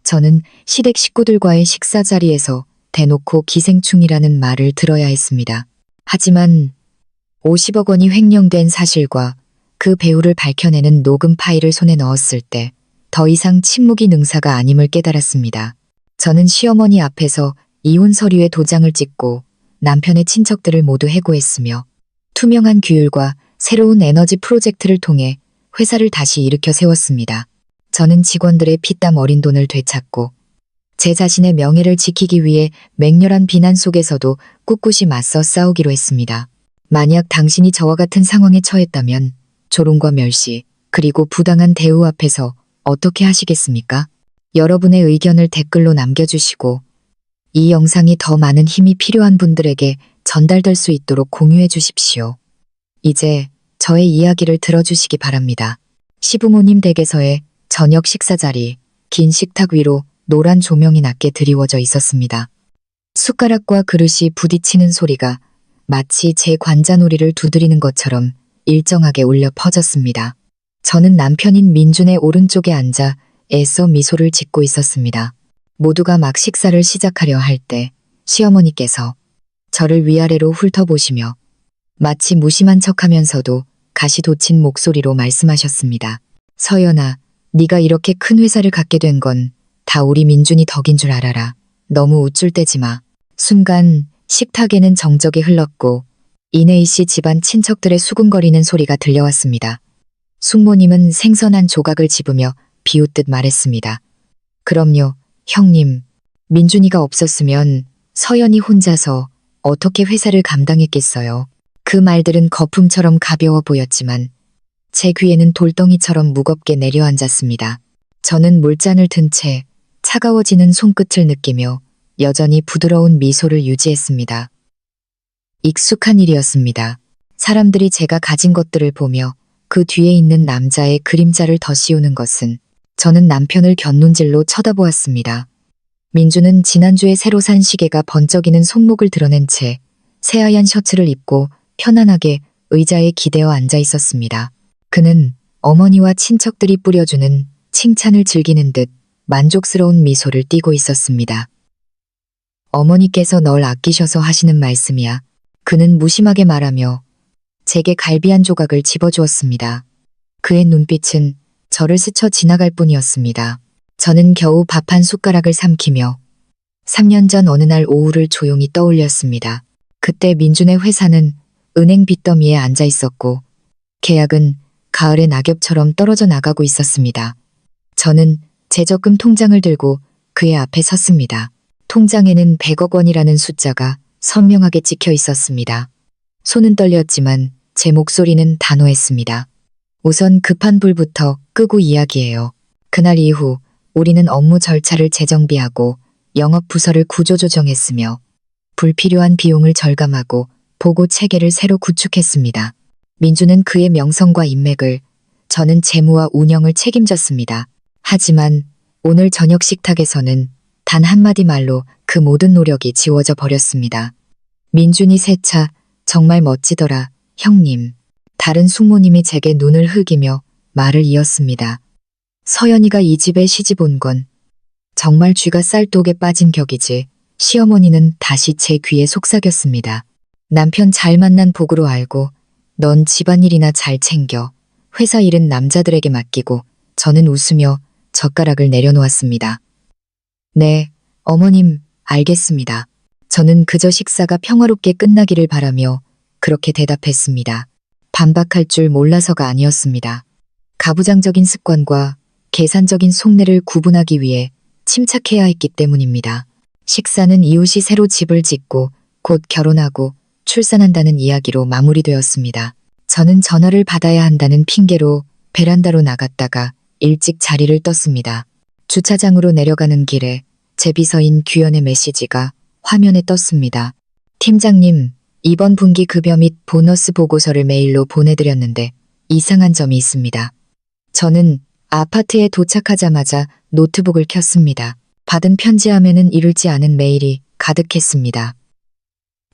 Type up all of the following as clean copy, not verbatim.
저는 시댁 식구들과의 식사 자리에서 대놓고 기생충이라는 말을 들어야 했습니다. 하지만 50억 원이 횡령된 사실과 그 배우를 밝혀내는 녹음 파일을 손에 넣었을 때 더 이상 침묵이 능사가 아님을 깨달았습니다. 저는 시어머니 앞에서 이혼 서류에 도장을 찍고 남편의 친척들을 모두 해고했으며 투명한 규율과 새로운 에너지 프로젝트를 통해 회사를 다시 일으켜 세웠습니다. 저는 직원들의 피땀 어린 돈을 되찾고 제 자신의 명예를 지키기 위해 맹렬한 비난 속에서도 꿋꿋이 맞서 싸우기로 했습니다. 만약 당신이 저와 같은 상황에 처했다면 조롱과 멸시 그리고 부당한 대우 앞에서 어떻게 하시겠습니까? 여러분의 의견을 댓글로 남겨주시고 이 영상이 더 많은 힘이 필요한 분들에게 전달될 수 있도록 공유해 주십시오. 이제 저의 이야기를 들어주시기 바랍니다. 시부모님 댁에서의 저녁 식사 자리, 긴 식탁 위로 노란 조명이 낮게 드리워져 있었습니다. 숟가락과 그릇이 부딪히는 소리가 마치 제 관자놀이를 두드리는 것처럼 일정하게 울려 퍼졌습니다. 저는 남편인 민준의 오른쪽에 앉아 애써 미소를 짓고 있었습니다. 모두가 막 식사를 시작하려 할 때 시어머니께서 저를 위아래로 훑어보시며 마치 무심한 척하면서도 가시 돋친 목소리로 말씀하셨습니다. 서연아, 네가 이렇게 큰 회사를 갖게 된 건 다 우리 민준이 덕인 줄 알아라. 너무 우쭐대지 마. 순간 식탁에는 정적이 흘렀고 이내희 씨 집안 친척들의 수군거리는 소리가 들려왔습니다. 숙모님은 생선 한 조각을 집으며 비웃듯 말했습니다. 그럼요, 형님. 민준이가 없었으면 서연이 혼자서 어떻게 회사를 감당했겠어요. 그 말들은 거품처럼 가벼워 보였지만 제 귀에는 돌덩이처럼 무겁게 내려앉았습니다. 저는 물잔을 든 채 차가워지는 손끝을 느끼며 여전히 부드러운 미소를 유지했습니다. 익숙한 일이었습니다. 사람들이 제가 가진 것들을 보며 그 뒤에 있는 남자의 그림자를 더 씌우는 것은 저는 남편을 곁눈질로 쳐다보았습니다. 민주는 지난주에 새로 산 시계가 번쩍이는 손목을 드러낸 채 새하얀 셔츠를 입고 편안하게 의자에 기대어 앉아 있었습니다. 그는 어머니와 친척들이 뿌려주는 칭찬을 즐기는 듯 만족스러운 미소를 띠고 있었습니다. 어머니께서 널 아끼셔서 하시는 말씀이야. 그는 무심하게 말하며 제게 갈비 한 조각을 집어주었습니다. 그의 눈빛은 저를 스쳐 지나갈 뿐이었습니다. 저는 겨우 밥 한 숟가락을 삼키며 3년 전 어느 날 오후를 조용히 떠올렸습니다. 그때 민준의 회사는 은행 빚더미에 앉아 있었고 계약은 가을의 낙엽처럼 떨어져 나가고 있었습니다. 저는 제 적금 통장을 들고 그의 앞에 섰습니다. 통장에는 100억 원이라는 숫자가 선명하게 찍혀 있었습니다. 손은 떨렸지만 제 목소리는 단호했습니다. 우선 급한 불부터 끄고 이야기해요. 그날 이후 우리는 업무 절차를 재정비하고 영업 부서를 구조조정했으며 불필요한 비용을 절감하고 보고 체계를 새로 구축했습니다. 민주는 그의 명성과 인맥을, 저는 재무와 운영을 책임졌습니다. 하지만 오늘 저녁 식탁에서는 단 한마디 말로 그 모든 노력이 지워져 버렸습니다. 민준이 새 차 정말 멋지더라, 형님. 다른 숙모님이 제게 눈을 흘기며 말을 이었습니다. 서연이가 이 집에 시집 온 건 정말 쥐가 쌀독에 빠진 격이지. 시어머니는 다시 제 귀에 속삭였습니다. 남편 잘 만난 복으로 알고 넌 집안일이나 잘 챙겨. 회사 일은 남자들에게 맡기고. 저는 웃으며 젓가락을 내려놓았습니다. 네, 어머님, 알겠습니다. 저는 그저 식사가 평화롭게 끝나기를 바라며 그렇게 대답했습니다. 반박할 줄 몰라서가 아니었습니다. 가부장적인 습관과 계산적인 속내를 구분하기 위해 침착해야 했기 때문입니다. 식사는 이웃이 새로 집을 짓고 곧 결혼하고 출산한다는 이야기로 마무리되었습니다. 저는 전화를 받아야 한다는 핑계로 베란다로 나갔다가 일찍 자리를 떴습니다. 주차장으로 내려가는 길에 제 비서인 규현의 메시지가 화면에 떴습니다. 팀장님, 이번 분기 급여 및 보너스 보고서를 메일로 보내드렸는데 이상한 점이 있습니다. 저는 아파트에 도착하자마자 노트북을 켰습니다. 받은 편지함에는 이룰지 않은 메일이 가득했습니다.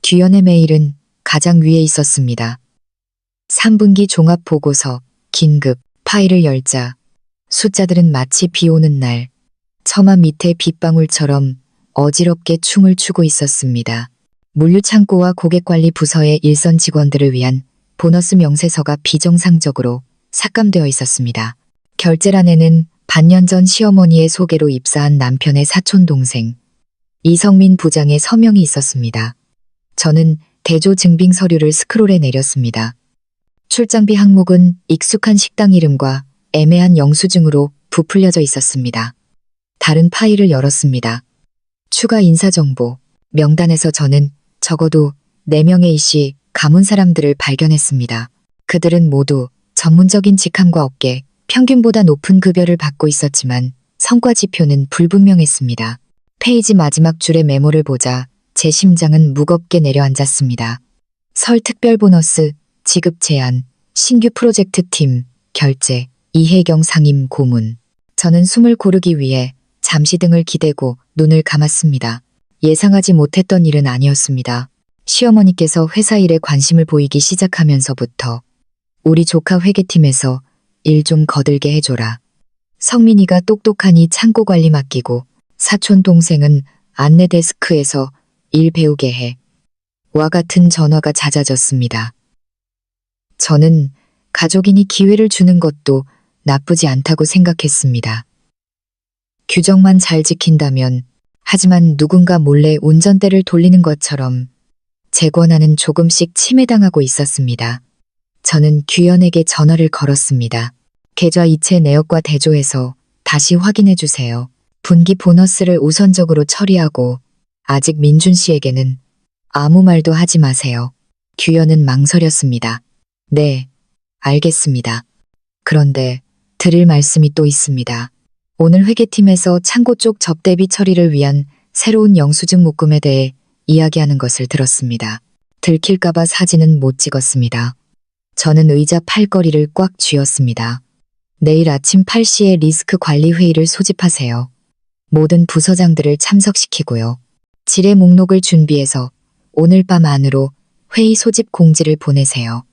규현의 메일은 가장 위에 있었습니다. 3분기 종합보고서, 긴급, 파일을 열자. 숫자들은 마치 비 오는 날 처마 밑에 빗방울처럼 어지럽게 춤을 추고 있었습니다. 물류창고와 고객관리 부서의 일선 직원들을 위한 보너스 명세서가 비정상적으로 삭감되어 있었습니다. 결제란에는 반년 전 시어머니의 소개로 입사한 남편의 사촌 동생 이성민 부장의 서명이 있었습니다. 저는 대조 증빙 서류를 스크롤해 내렸습니다. 출장비 항목은 익숙한 식당 이름과 애매한 영수증으로 부풀려져 있었습니다. 다른 파일을 열었습니다. 추가 인사정보, 명단에서 저는 적어도 4명의 이씨 가문 사람들을 발견했습니다. 그들은 모두 전문적인 직함과 업계, 평균보다 높은 급여를 받고 있었지만 성과 지표는 불분명했습니다. 페이지 마지막 줄의 메모를 보자 제 심장은 무겁게 내려앉았습니다. 설 특별 보너스, 지급 제한, 신규 프로젝트 팀, 결제, 이혜경 상임 고문. 저는 숨을 고르기 위해 잠시 등을 기대고 눈을 감았습니다. 예상하지 못했던 일은 아니었습니다. 시어머니께서 회사 일에 관심을 보이기 시작하면서부터 우리 조카 회계팀에서 일 좀 거들게 해줘라. 성민이가 똑똑하니 창고 관리 맡기고 사촌 동생은 안내 데스크에서 일 배우게 해. 와 같은 전화가 잦아졌습니다. 저는 가족이니 기회를 주는 것도 나쁘지 않다고 생각했습니다. 규정만 잘 지킨다면, 하지만 누군가 몰래 운전대를 돌리는 것처럼 제 권한은 조금씩 침해당하고 있었습니다. 저는 규현에게 전화를 걸었습니다. 계좌 이체 내역과 대조해서 다시 확인해 주세요. 분기 보너스를 우선적으로 처리하고 아직 민준 씨에게는 아무 말도 하지 마세요. 규현은 망설였습니다. 네, 알겠습니다. 그런데 드릴 말씀이 또 있습니다. 오늘 회계팀에서 창고 쪽 접대비 처리를 위한 새로운 영수증 묶음에 대해 이야기하는 것을 들었습니다. 들킬까봐 사진은 못 찍었습니다. 저는 의자 팔걸이를 꽉 쥐었습니다. 내일 아침 8시에 리스크 관리 회의를 소집하세요. 모든 부서장들을 참석시키고요. 지뢰 목록을 준비해서 오늘 밤 안으로 회의 소집 공지를 보내세요.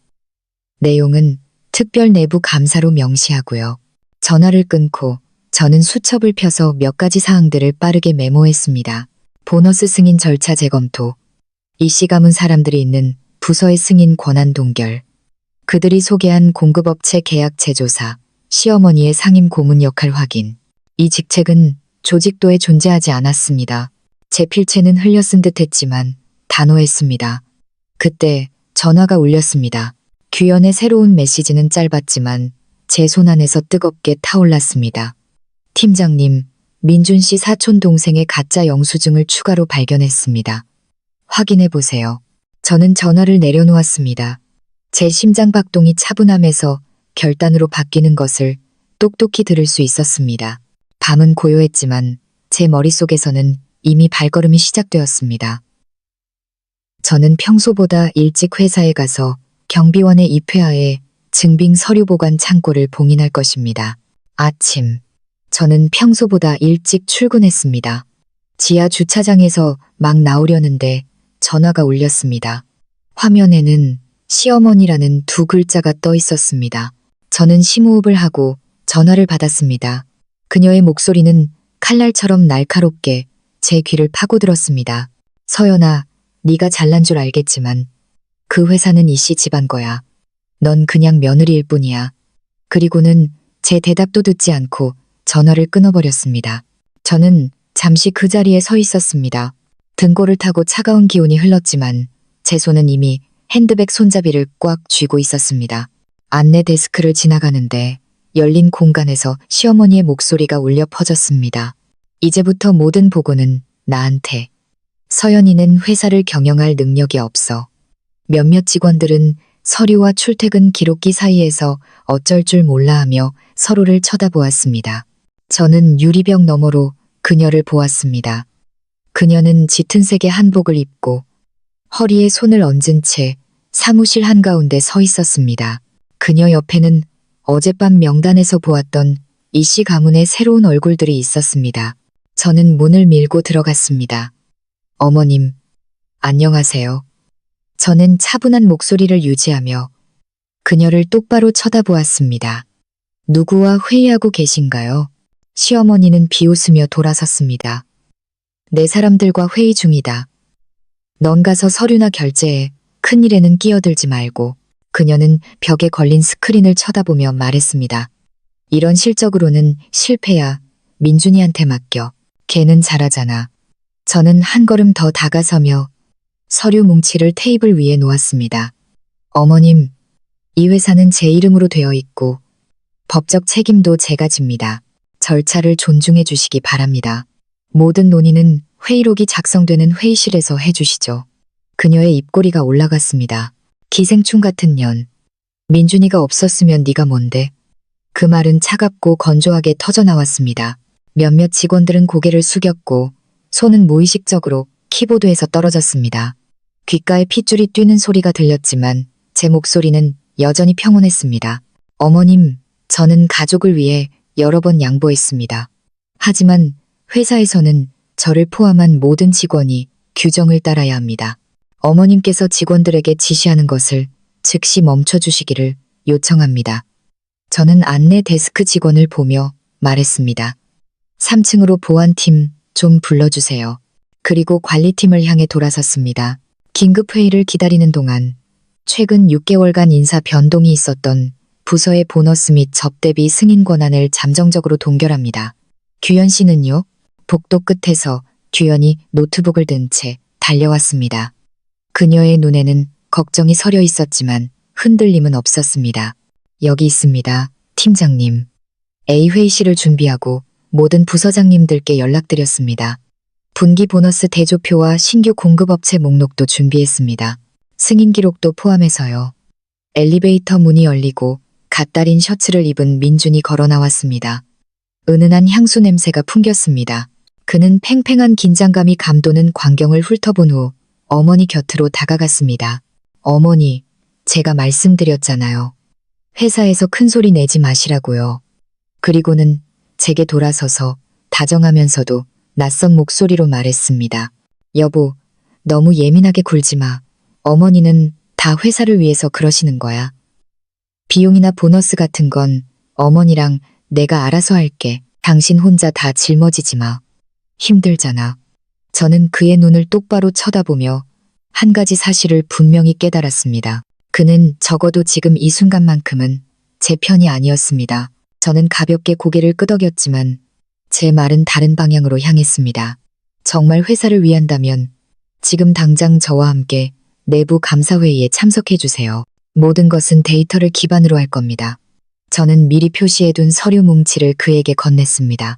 내용은 특별 내부 감사로 명시하고요. 전화를 끊고 저는 수첩을 펴서 몇 가지 사항들을 빠르게 메모했습니다. 보너스 승인 절차 재검토, 이씨 가문 사람들이 있는 부서의 승인 권한 동결, 그들이 소개한 공급업체 계약 재조사, 시어머니의 상임 고문 역할 확인. 이 직책은 조직도에 존재하지 않았습니다. 제 필체는 흘려쓴 듯 했지만 단호했습니다. 그때 전화가 울렸습니다. 규현의 새로운 메시지는 짧았지만 제 손안에서 뜨겁게 타올랐습니다. 팀장님, 민준 씨 사촌 동생의 가짜 영수증을 추가로 발견했습니다. 확인해 보세요. 저는 전화를 내려놓았습니다. 제 심장 박동이 차분함에서 결단으로 바뀌는 것을 똑똑히 들을 수 있었습니다. 밤은 고요했지만 제 머릿속에서는 이미 발걸음이 시작되었습니다. 저는 평소보다 일찍 회사에 가서 경비원의 입회하에 증빙 서류 보관 창고를 봉인할 것입니다. 아침. 저는 평소보다 일찍 출근했습니다. 지하 주차장에서 막 나오려는데 전화가 울렸습니다. 화면에는 시어머니라는 2글자가 떠 있었습니다. 저는 심호흡을 하고 전화를 받았습니다. 그녀의 목소리는 칼날처럼 날카롭게 제 귀를 파고들었습니다. 서연아, 네가 잘난 줄 알겠지만 그 회사는 이씨 집안 거야. 넌 그냥 며느리일 뿐이야. 그리고는 제 대답도 듣지 않고 전화를 끊어버렸습니다. 저는 잠시 그 자리에 서 있었습니다. 등골을 타고 차가운 기운이 흘렀지만 제 손은 이미 핸드백 손잡이를 꽉 쥐고 있었습니다. 안내 데스크를 지나가는데 열린 공간에서 시어머니의 목소리가 울려 퍼졌습니다. 이제부터 모든 보고는 나한테. 서연이는 회사를 경영할 능력이 없어. 몇몇 직원들은 서류와 출퇴근 기록기 사이에서 어쩔 줄 몰라 하며 서로를 쳐다보았습니다. 저는 유리병 너머로 그녀를 보았습니다. 그녀는 짙은 색의 한복을 입고 허리에 손을 얹은 채 사무실 한가운데 서 있었습니다. 그녀 옆에는 어젯밤 명단에서 보았던 이씨 가문의 새로운 얼굴들이 있었습니다. 저는 문을 밀고 들어갔습니다. 어머님, 안녕하세요. 저는 차분한 목소리를 유지하며 그녀를 똑바로 쳐다보았습니다. 누구와 회의하고 계신가요? 시어머니는 비웃으며 돌아섰습니다. 내 사람들과 회의 중이다. 넌 가서 서류나 결제해. 큰일에는 끼어들지 말고. 그녀는 벽에 걸린 스크린을 쳐다보며 말했습니다. 이런 실적으로는 실패야. 민준이한테 맡겨. 걔는 잘하잖아. 저는 한 걸음 더 다가서며 서류 뭉치를 테이블 위에 놓았습니다. 어머님, 이 회사는 제 이름으로 되어 있고 법적 책임도 제가 집니다. 절차를 존중해 주시기 바랍니다. 모든 논의는 회의록이 작성되는 회의실에서 해주시죠. 그녀의 입꼬리가 올라갔습니다. 기생충 같은 년. 민준이가 없었으면 네가 뭔데? 그 말은 차갑고 건조하게 터져나왔습니다. 몇몇 직원들은 고개를 숙였고 손은 무의식적으로 키보드에서 떨어졌습니다. 귓가에 핏줄이 뛰는 소리가 들렸지만 제 목소리는 여전히 평온했습니다. 어머님, 저는 가족을 위해 여러 번 양보했습니다. 하지만 회사에서는 저를 포함한 모든 직원이 규정을 따라야 합니다. 어머님께서 직원들에게 지시하는 것을 즉시 멈춰주시기를 요청합니다. 저는 안내 데스크 직원을 보며 말했습니다. 3층으로 보안팀 좀 불러주세요. 그리고 관리팀을 향해 돌아섰습니다. 긴급회의를 기다리는 동안 최근 6개월간 인사 변동이 있었던 부서의 보너스 및 접대비 승인 권한을 잠정적으로 동결합니다. 규현 씨는요? 복도 끝에서 규현이 노트북을 든 채 달려왔습니다. 그녀의 눈에는 걱정이 서려 있었지만 흔들림은 없었습니다. 여기 있습니다, 팀장님. A 회의실을 준비하고 모든 부서장님들께 연락드렸습니다. 분기 보너스 대조표와 신규 공급업체 목록도 준비했습니다. 승인 기록도 포함해서요. 엘리베이터 문이 열리고 갓다린 셔츠를 입은 민준이 걸어 나왔습니다. 은은한 향수 냄새가 풍겼습니다. 그는 팽팽한 긴장감이 감도는 광경을 훑어본 후 어머니 곁으로 다가갔습니다. 어머니, 제가 말씀드렸잖아요. 회사에서 큰 소리 내지 마시라고요. 그리고는 제게 돌아서서 다정하면서도 낯선 목소리로 말했습니다. 여보, 너무 예민하게 굴지 마. 어머니는 다 회사를 위해서 그러시는 거야. 비용이나 보너스 같은 건 어머니랑 내가 알아서 할게. 당신 혼자 다 짊어지지 마. 힘들잖아. 저는 그의 눈을 똑바로 쳐다보며 한 가지 사실을 분명히 깨달았습니다. 그는 적어도 지금 이 순간만큼은 제 편이 아니었습니다. 저는 가볍게 고개를 끄덕였지만 제 말은 다른 방향으로 향했습니다. 정말 회사를 위한다면 지금 당장 저와 함께 내부 감사회의에 참석해 주세요. 모든 것은 데이터를 기반으로 할 겁니다. 저는 미리 표시해둔 서류 뭉치를 그에게 건넸습니다.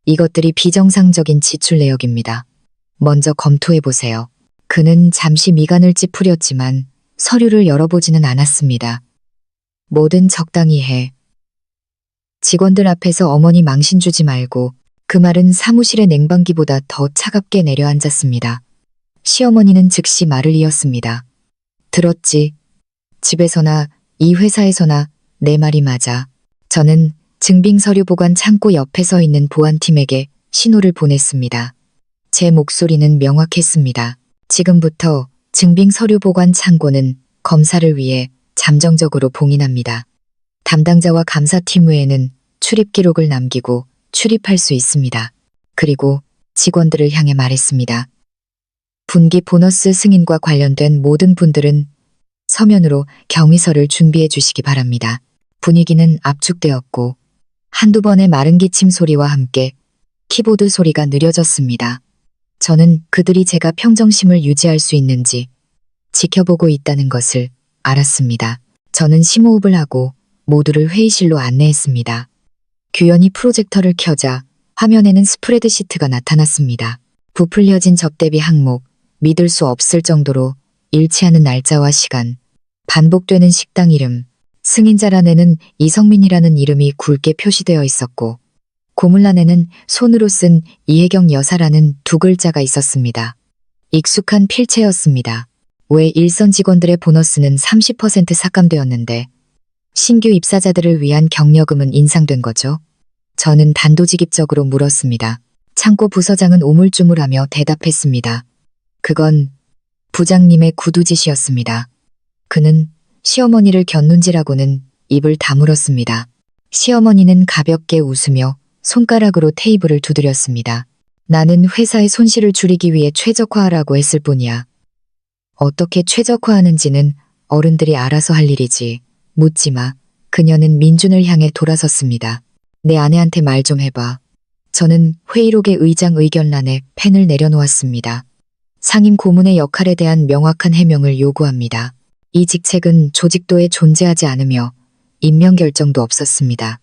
이것들이 비정상적인 지출 내역입니다. 먼저 검토해 보세요. 그는 잠시 미간을 찌푸렸지만 서류를 열어보지는 않았습니다. 뭐든 적당히 해. 직원들 앞에서 어머니 망신 주지 말고. 그 말은 사무실의 냉방기보다 더 차갑게 내려앉았습니다. 시어머니는 즉시 말을 이었습니다. 들었지? 집에서나 이 회사에서나 내 말이 맞아. 저는 증빙서류 보관 창고 옆에 서 있는 보안팀에게 신호를 보냈습니다. 제 목소리는 명확했습니다. 지금부터 증빙서류 보관 창고는 검사를 위해 잠정적으로 봉인합니다. 담당자와 감사팀 외에는 출입 기록을 남기고 출입할 수 있습니다. 그리고 직원들을 향해 말했습니다. 분기 보너스 승인과 관련된 모든 분들은 서면으로 경위서를 준비해 주시기 바랍니다. 분위기는 압축되었고 한두 번의 마른 기침 소리와 함께 키보드 소리가 느려졌습니다. 저는 그들이 제가 평정심을 유지할 수 있는지 지켜보고 있다는 것을 알았습니다. 저는 심호흡을 하고 모두를 회의실로 안내했습니다. 규현이 프로젝터를 켜자 화면에는 스프레드시트가 나타났습니다. 부풀려진 접대비 항목, 믿을 수 없을 정도로 일치하는 날짜와 시간, 반복되는 식당 이름, 승인자란에는 이성민이라는 이름이 굵게 표시되어 있었고 고물란에는 손으로 쓴 이혜경 여사라는 두 글자가 있었습니다. 익숙한 필체였습니다. 왜 일선 직원들의 보너스는 30% 삭감되었는데 신규 입사자들을 위한 격려금은 인상된 거죠? 저는 단도직입적으로 물었습니다. 창고 부서장은 오물쭈물하며 대답했습니다. 그건 부장님의 구두짓이었습니다. 그는 시어머니를 곁눈질하고는 입을 다물었습니다. 시어머니는 가볍게 웃으며 손가락으로 테이블을 두드렸습니다. 나는 회사의 손실을 줄이기 위해 최적화하라고 했을 뿐이야. 어떻게 최적화하는지는 어른들이 알아서 할 일이지. 묻지 마. 그녀는 민준을 향해 돌아섰습니다. 내 아내한테 말 좀 해봐. 저는 회의록의 의장 의견란에 펜을 내려놓았습니다. 상임 고문의 역할에 대한 명확한 해명을 요구합니다. 이 직책은 조직도에 존재하지 않으며 임명 결정도 없었습니다.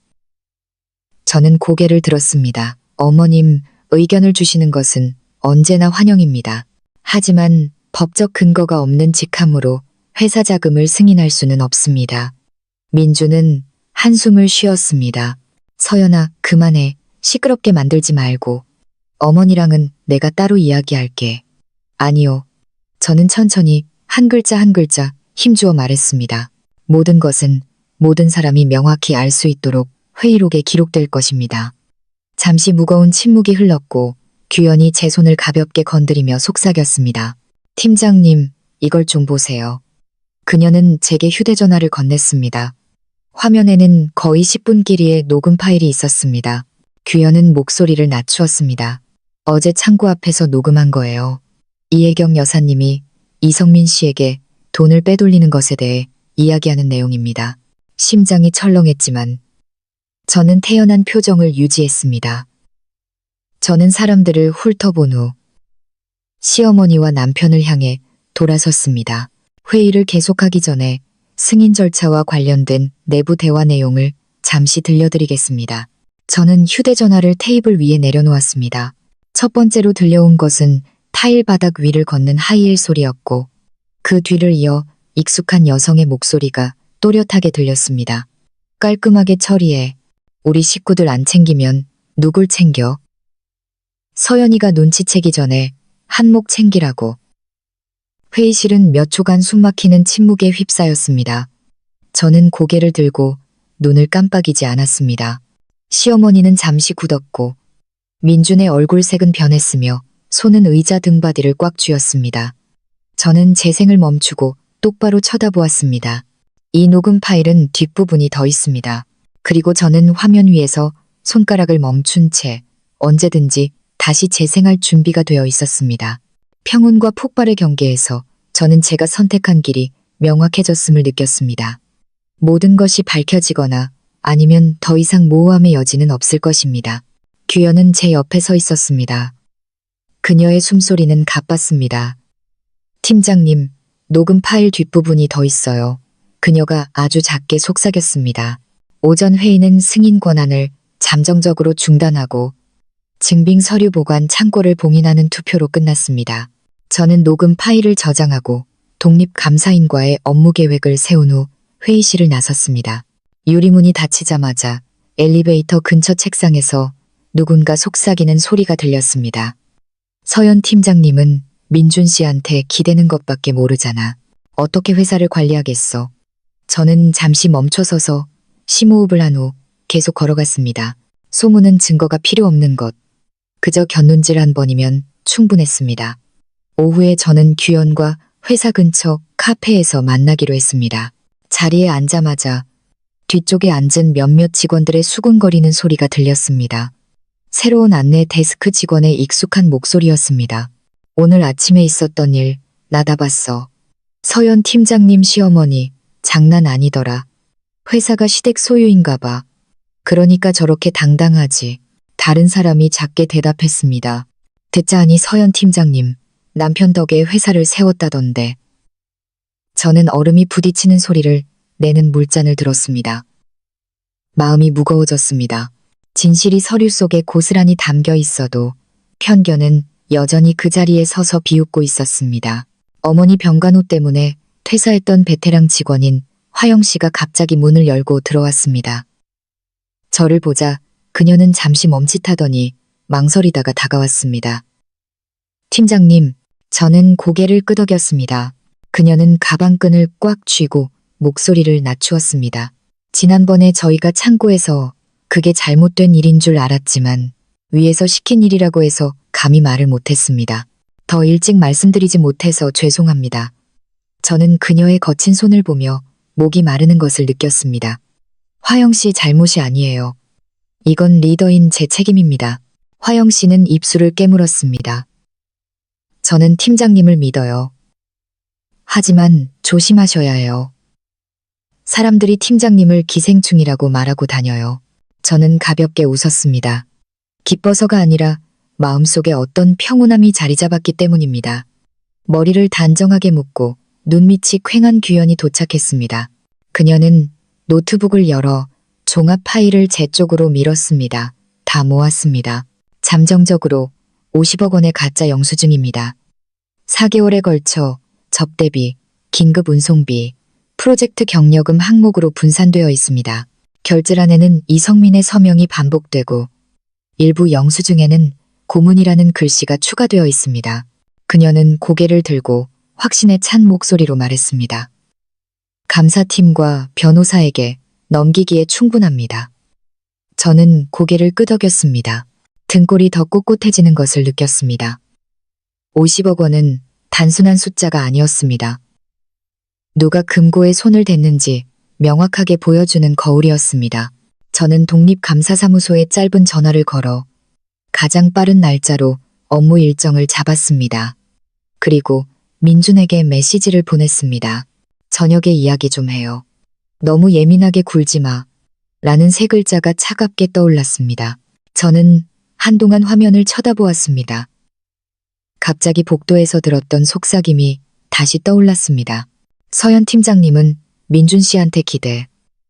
저는 고개를 들었습니다. 어머님, 의견을 주시는 것은 언제나 환영입니다. 하지만 법적 근거가 없는 직함으로 회사 자금을 승인할 수는 없습니다. 민주는 한숨을 쉬었습니다. 서연아, 그만해. 시끄럽게 만들지 말고. 어머니랑은 내가 따로 이야기할게. 아니요. 저는 천천히 한 글자 한 글자 힘주어 말했습니다. 모든 것은 모든 사람이 명확히 알 수 있도록 회의록에 기록될 것입니다. 잠시 무거운 침묵이 흘렀고 규현이 제 손을 가볍게 건드리며 속삭였습니다. 팀장님, 이걸 좀 보세요. 그녀는 제게 휴대전화를 건넸습니다. 화면에는 거의 10분 길이의 녹음 파일이 있었습니다. 규현은 목소리를 낮추었습니다. 어제 창고 앞에서 녹음한 거예요. 이혜경 여사님이 이성민 씨에게 돈을 빼돌리는 것에 대해 이야기하는 내용입니다. 심장이 철렁했지만 저는 태연한 표정을 유지했습니다. 저는 사람들을 훑어본 후 시어머니와 남편을 향해 돌아섰습니다. 회의를 계속하기 전에 승인 절차와 관련된 내부 대화 내용을 잠시 들려드리겠습니다. 저는 휴대전화를 테이블 위에 내려놓았습니다. 첫 번째로 들려온 것은 타일 바닥 위를 걷는 하이힐 소리였고 그 뒤를 이어 익숙한 여성의 목소리가 또렷하게 들렸습니다. 깔끔하게 처리해. 우리 식구들 안 챙기면 누굴 챙겨? 서연이가 눈치채기 전에 한몫 챙기라고. 회의실은 몇 초간 숨막히는 침묵에 휩싸였습니다. 저는 고개를 들고 눈을 깜빡이지 않았습니다. 시어머니는 잠시 굳었고 민준의 얼굴색은 변했으며 손은 의자 등받이를 꽉 쥐었습니다. 저는 재생을 멈추고 똑바로 쳐다보았습니다. 이 녹음 파일은 뒷부분이 더 있습니다. 그리고 저는 화면 위에서 손가락을 멈춘 채 언제든지 다시 재생할 준비가 되어 있었습니다. 평온과 폭발의 경계에서 저는 제가 선택한 길이 명확해졌음을 느꼈습니다. 모든 것이 밝혀지거나 아니면 더 이상 모호함의 여지는 없을 것입니다. 규현은 제 옆에 서 있었습니다. 그녀의 숨소리는 가빴습니다. 팀장님, 녹음 파일 뒷부분이 더 있어요. 그녀가 아주 작게 속삭였습니다. 오전 회의는 승인 권한을 잠정적으로 중단하고 증빙 서류 보관 창고를 봉인하는 투표로 끝났습니다. 저는 녹음 파일을 저장하고 독립감사인과의 업무 계획을 세운 후 회의실을 나섰습니다. 유리문이 닫히자마자 엘리베이터 근처 책상에서 누군가 속삭이는 소리가 들렸습니다. 서연 팀장님은 민준 씨한테 기대는 것밖에 모르잖아. 어떻게 회사를 관리하겠어. 저는 잠시 멈춰서서 심호흡을 한 후 계속 걸어갔습니다. 소문은 증거가 필요 없는 것. 그저 곁눈질 한 번이면 충분했습니다. 오후에 저는 규현과 회사 근처 카페에서 만나기로 했습니다. 자리에 앉자마자 뒤쪽에 앉은 몇몇 직원들의 수군거리는 소리가 들렸습니다. 새로운 안내 데스크 직원의 익숙한 목소리였습니다. 오늘 아침에 있었던 일, 나 다 봤어. 서연 팀장님 시어머니, 장난 아니더라. 회사가 시댁 소유인가 봐. 그러니까 저렇게 당당하지. 다른 사람이 작게 대답했습니다. 듣자 하니 서연 팀장님, 남편 덕에 회사를 세웠다던데. 저는 얼음이 부딪히는 소리를 내는 물잔을 들었습니다. 마음이 무거워졌습니다. 진실이 서류 속에 고스란히 담겨 있어도 편견은 여전히 그 자리에 서서 비웃고 있었습니다. 어머니 병간호 때문에 퇴사했던 베테랑 직원인 화영 씨가 갑자기 문을 열고 들어왔습니다. 저를 보자 그녀는 잠시 멈칫하더니 망설이다가 다가왔습니다. 팀장님, 저는 고개를 끄덕였습니다. 그녀는 가방끈을 꽉 쥐고 목소리를 낮추었습니다. 지난번에 저희가 창고에서 그게 잘못된 일인 줄 알았지만 위에서 시킨 일이라고 해서 감히 말을 못했습니다. 더 일찍 말씀드리지 못해서 죄송합니다. 저는 그녀의 거친 손을 보며 목이 마르는 것을 느꼈습니다. 화영 씨 잘못이 아니에요. 이건 리더인 제 책임입니다. 화영 씨는 입술을 깨물었습니다. 저는 팀장님을 믿어요. 하지만 조심하셔야 해요. 사람들이 팀장님을 기생충이라고 말하고 다녀요. 저는 가볍게 웃었습니다. 기뻐서가 아니라 마음속에 어떤 평온함이 자리 잡았기 때문입니다. 머리를 단정하게 묶고 눈밑이 퀭한 규현이 도착했습니다. 그녀는 노트북을 열어 종합 파일을 제 쪽으로 밀었습니다. 다 모았습니다. 잠정적으로 50억 원의 가짜 영수증입니다. 4개월에 걸쳐 접대비, 긴급 운송비, 프로젝트 경력금 항목으로 분산되어 있습니다. 결제란에는 이성민의 서명이 반복되고 일부 영수증에는 고문이라는 글씨가 추가되어 있습니다. 그녀는 고개를 들고 확신에 찬 목소리로 말했습니다. 감사팀과 변호사에게 넘기기에 충분합니다. 저는 고개를 끄덕였습니다. 등골이 더 꼿꼿해지는 것을 느꼈습니다. 50억 원은 단순한 숫자가 아니었습니다. 누가 금고에 손을 댔는지 명확하게 보여주는 거울이었습니다. 저는 독립감사사무소에 짧은 전화를 걸어 가장 빠른 날짜로 업무 일정을 잡았습니다. 그리고 민준에게 메시지를 보냈습니다. 저녁에 이야기 좀 해요. 너무 예민하게 굴지 마. 라는 세 글자가 차갑게 떠올랐습니다. 저는 한동안 화면을 쳐다보았습니다. 갑자기 복도에서 들었던 속삭임이 다시 떠올랐습니다. 서현 팀장님은 민준 씨한테 기대.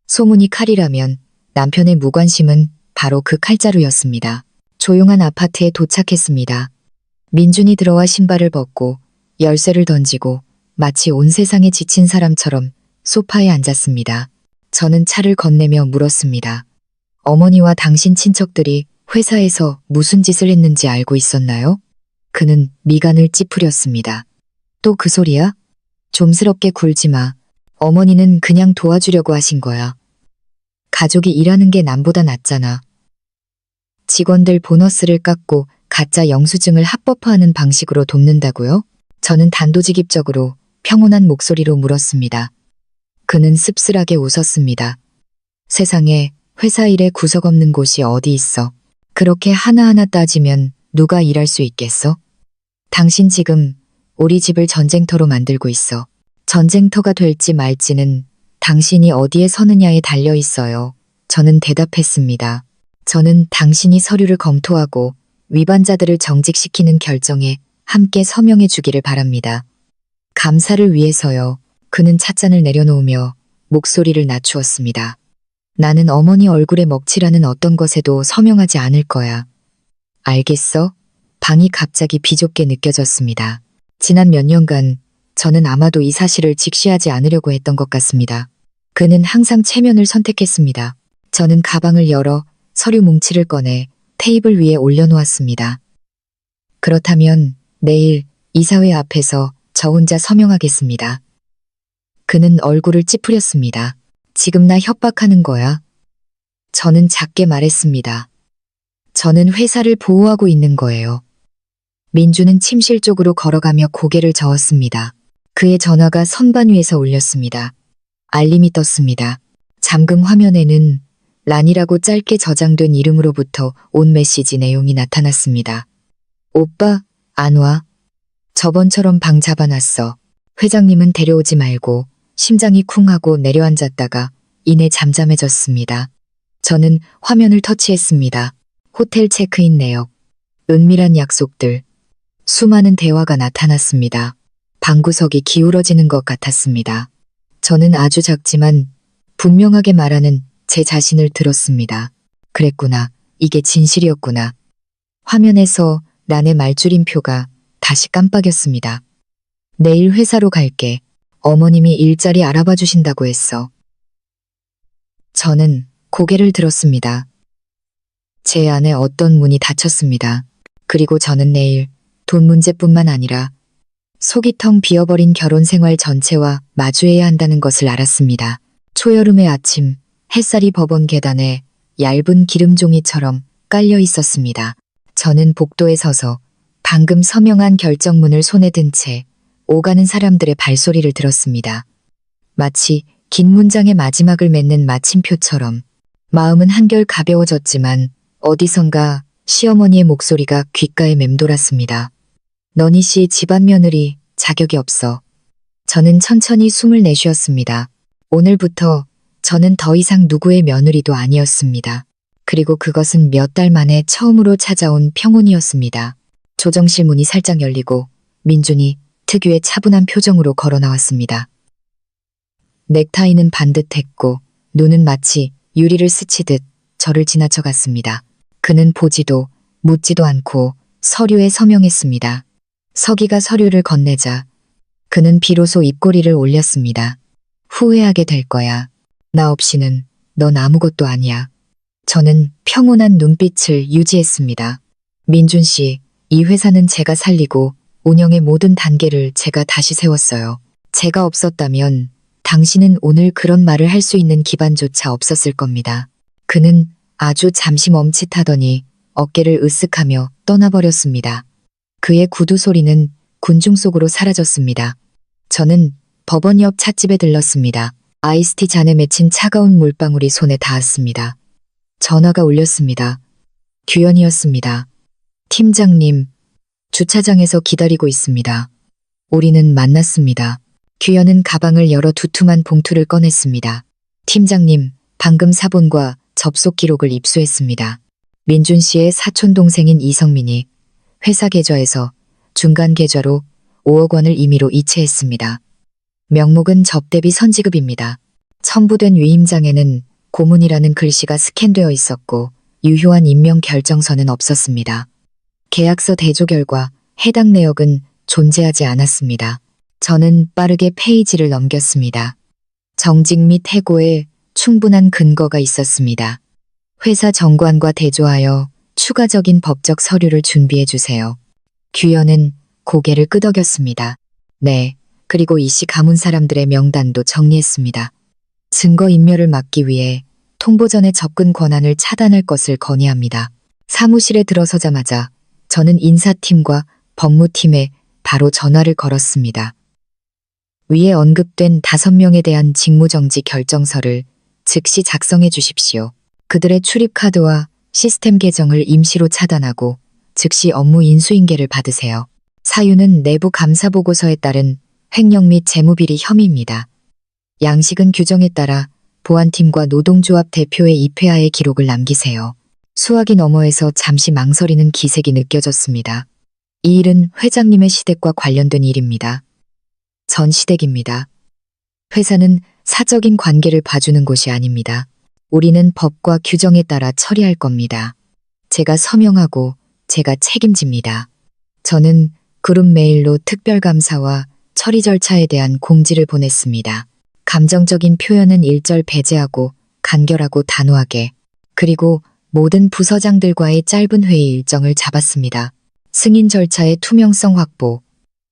소문이 칼이라면 남편의 무관심은 바로 그 칼자루였습니다. 조용한 아파트에 도착했습니다. 민준이 들어와 신발을 벗고 열쇠를 던지고 마치 온 세상에 지친 사람처럼 소파에 앉았습니다. 저는 차를 건네며 물었습니다. 어머니와 당신 친척들이 회사에서 무슨 짓을 했는지 알고 있었나요? 그는 미간을 찌푸렸습니다. 또 그 소리야? 좀스럽게 굴지 마. 어머니는 그냥 도와주려고 하신 거야. 가족이 일하는 게 남보다 낫잖아. 직원들 보너스를 깎고 가짜 영수증을 합법화하는 방식으로 돕는다고요? 저는 단도직입적으로 평온한 목소리로 물었습니다. 그는 씁쓸하게 웃었습니다. 세상에 회사 일에 구석 없는 곳이 어디 있어. 그렇게 하나하나 따지면 누가 일할 수 있겠어? 당신 지금 우리 집을 전쟁터로 만들고 있어. 전쟁터가 될지 말지는 당신이 어디에 서느냐에 달려 있어요. 저는 대답했습니다. 저는 당신이 서류를 검토하고 위반자들을 정직시키는 결정에 함께 서명해 주기를 바랍니다. 감사를 위해서요. 그는 찻잔을 내려놓으며 목소리를 낮추었습니다. 나는 어머니 얼굴에 먹칠하는 어떤 것에도 서명하지 않을 거야. 알겠어? 방이 갑자기 비좁게 느껴졌습니다. 지난 몇 년간 저는 아마도 이 사실을 직시하지 않으려고 했던 것 같습니다. 그는 항상 체면을 선택했습니다. 저는 가방을 열어 서류 뭉치를 꺼내 테이블 위에 올려놓았습니다. 그렇다면 내일 이사회 앞에서 저 혼자 서명하겠습니다. 그는 얼굴을 찌푸렸습니다. 지금 나 협박하는 거야? 저는 작게 말했습니다. 저는 회사를 보호하고 있는 거예요. 민주는 침실 쪽으로 걸어가며 고개를 저었습니다. 그의 전화가 선반 위에서 울렸습니다. 알림이 떴습니다. 잠금 화면에는 란이라고 짧게 저장된 이름으로부터 온 메시지 내용이 나타났습니다. 오빠, 안 와? 저번처럼 방 잡아놨어. 회장님은 데려오지 말고 심장이 쿵하고 내려앉았다가 이내 잠잠해졌습니다. 저는 화면을 터치했습니다. 호텔 체크인 내역, 은밀한 약속들, 수많은 대화가 나타났습니다. 방구석이 기울어지는 것 같았습니다. 저는 아주 작지만 분명하게 말하는 제 자신을 들었습니다. 그랬구나. 이게 진실이었구나. 화면에서 란의 말줄임표가 다시 깜빡였습니다. 내일 회사로 갈게. 어머님이 일자리 알아봐 주신다고 했어. 저는 고개를 들었습니다. 제 안에 어떤 문이 닫혔습니다. 그리고 저는 내일 돈 문제뿐만 아니라 속이 텅 비어버린 결혼 생활 전체와 마주해야 한다는 것을 알았습니다. 초여름의 아침, 햇살이 법원 계단에 얇은 기름종이처럼 깔려 있었습니다. 저는 복도에 서서 방금 서명한 결정문을 손에 든 채 오가는 사람들의 발소리를 들었습니다. 마치 긴 문장의 마지막을 맺는 마침표처럼 마음은 한결 가벼워졌지만 어디선가 시어머니의 목소리가 귓가에 맴돌았습니다. 너니 씨 집안 며느리 자격이 없어. 저는 천천히 숨을 내쉬었습니다. 오늘부터 저는 더 이상 누구의 며느리도 아니었습니다. 그리고 그것은 몇 달 만에 처음으로 찾아온 평온이었습니다. 조정실 문이 살짝 열리고 민준이 특유의 차분한 표정으로 걸어 나왔습니다. 넥타이는 반듯했고 눈은 마치 유리를 스치듯 저를 지나쳐 갔습니다. 그는 보지도 묻지도 않고 서류에 서명했습니다. 서기가 서류를 건네자 그는 비로소 입꼬리를 올렸습니다. 후회하게 될 거야. 나 없이는 넌 아무것도 아니야. 저는 평온한 눈빛을 유지했습니다. 민준 씨, 이 회사는 제가 살리고 운영의 모든 단계를 제가 다시 세웠어요. 제가 없었다면 당신은 오늘 그런 말을 할 수 있는 기반조차 없었을 겁니다. 그는 아주 잠시 멈칫하더니 어깨를 으쓱하며 떠나버렸습니다. 그의 구두 소리는 군중 속으로 사라졌습니다. 저는 법원 옆 찻집에 들렀습니다. 아이스티 잔에 맺힌 차가운 물방울이 손에 닿았습니다. 전화가 울렸습니다. 규현이었습니다. 팀장님, 주차장에서 기다리고 있습니다. 우리는 만났습니다. 규현은 가방을 열어 두툼한 봉투를 꺼냈습니다. 팀장님, 방금 사본과 접속 기록을 입수했습니다. 민준 씨의 사촌 동생인 이성민이 회사 계좌에서 중간 계좌로 5억 원을 임의로 이체했습니다. 명목은 접대비 선지급입니다. 첨부된 위임장에는 고문이라는 글씨가 스캔되어 있었고 유효한 임명 결정서는 없었습니다. 계약서 대조 결과 해당 내역은 존재하지 않았습니다. 저는 빠르게 페이지를 넘겼습니다. 정직 및 해고에 충분한 근거가 있었습니다. 회사 정관과 대조하여 추가적인 법적 서류를 준비해 주세요. 규현은 고개를 끄덕였습니다. 네, 그리고 이씨 가문 사람들의 명단도 정리했습니다. 증거인멸을 막기 위해 통보전의 접근 권한을 차단할 것을 건의합니다. 사무실에 들어서자마자 저는 인사팀과 법무팀에 바로 전화를 걸었습니다. 위에 언급된 5명에 대한 직무정지 결정서를 즉시 작성해 주십시오. 그들의 출입카드와 시스템 계정을 임시로 차단하고 즉시 업무 인수인계를 받으세요. 사유는 내부 감사보고서에 따른 횡령 및 재무비리 혐의입니다. 양식은 규정에 따라 보안팀과 노동조합 대표의 입회하에 기록을 남기세요. 수화기 너머에서 잠시 망설이는 기색이 느껴졌습니다. 이 일은 회장님의 시댁과 관련된 일입니다. 전 시댁입니다. 회사는 사적인 관계를 봐주는 곳이 아닙니다. 우리는 법과 규정에 따라 처리할 겁니다. 제가 서명하고 제가 책임집니다. 저는 그룹 메일로 특별감사와 처리 절차에 대한 공지를 보냈습니다. 감정적인 표현은 일절 배제하고 간결하고 단호하게, 그리고 모든 부서장들과의 짧은 회의 일정을 잡았습니다. 승인 절차의 투명성 확보,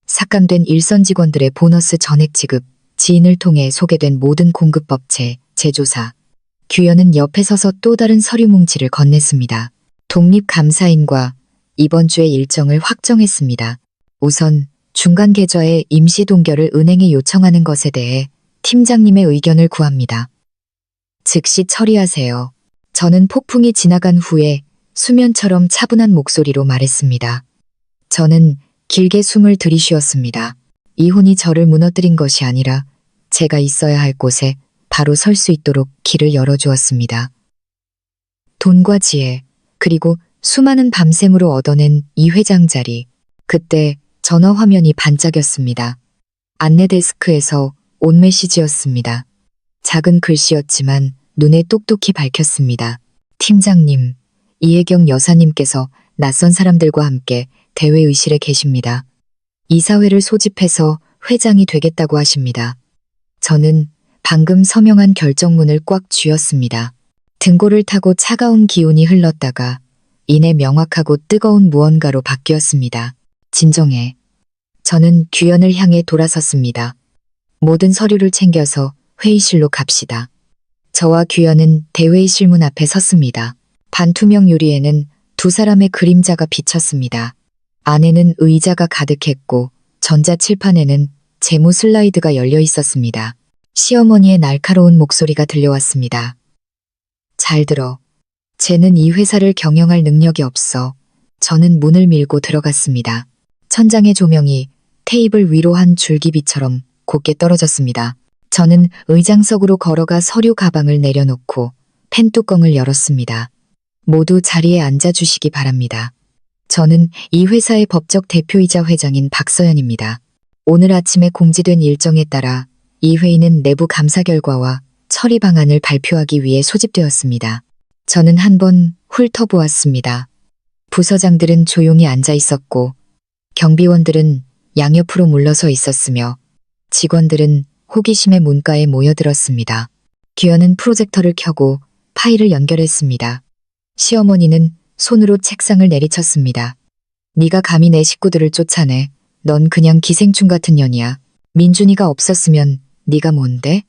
삭감된 일선 직원들의 보너스 전액 지급, 지인을 통해 소개된 모든 공급업체, 제조사. 규현은 옆에 서서 또 다른 서류 뭉치를 건넸습니다. 독립감사인과 이번 주의 일정을 확정했습니다. 우선 중간 계좌의 임시 동결을 은행에 요청하는 것에 대해 팀장님의 의견을 구합니다. 즉시 처리하세요. 저는 폭풍이 지나간 후에 수면처럼 차분한 목소리로 말했습니다. 저는 길게 숨을 들이쉬었습니다. 이혼이 저를 무너뜨린 것이 아니라 제가 있어야 할 곳에 바로 설 수 있도록 길을 열어주었습니다. 돈과 지혜, 그리고 수많은 밤샘으로 얻어낸 이 회장 자리. 그때 전화 화면이 반짝였습니다. 안내 데스크에서 온 메시지였습니다. 작은 글씨였지만 눈에 똑똑히 밝혔습니다. 팀장님, 이혜경 여사님께서 낯선 사람들과 함께 대외의실에 계십니다. 이사회를 소집해서 회장이 되겠다고 하십니다. 저는 방금 서명한 결정문을 꽉 쥐었습니다. 등골을 타고 차가운 기운이 흘렀다가 이내 명확하고 뜨거운 무언가로 바뀌었습니다. 진정해. 저는 규현을 향해 돌아섰습니다. 모든 서류를 챙겨서 회의실로 갑시다. 저와 규현은 대회의실 문 앞에 섰습니다. 반투명 유리에는 두 사람의 그림자가 비쳤습니다. 안에는 의자가 가득했고 전자칠판에는 재무 슬라이드가 열려 있었습니다. 시어머니의 날카로운 목소리가 들려왔습니다. 잘 들어. 쟤는 이 회사를 경영할 능력이 없어. 저는 문을 밀고 들어갔습니다. 천장의 조명이 테이블 위로 한 줄기비처럼 곱게 떨어졌습니다. 저는 의장석으로 걸어가 서류 가방을 내려놓고 펜 뚜껑을 열었습니다. 모두 자리에 앉아주시기 바랍니다. 저는 이 회사의 법적 대표이자 회장인 박서연입니다. 오늘 아침에 공지된 일정에 따라 이 회의는 내부 감사 결과와 처리 방안을 발표하기 위해 소집되었습니다. 저는 한번 훑어보았습니다. 부서장들은 조용히 앉아 있었고 경비원들은 양옆으로 물러서 있었으며 직원들은 호기심에 문가에 모여들었습니다. 규현은 프로젝터를 켜고 파일을 연결했습니다. 시어머니는 손으로 책상을 내리쳤습니다. 네가 감히 내 식구들을 쫓아내. 넌 그냥 기생충 같은 년이야. 민준이가 없었으면 네가 뭔데?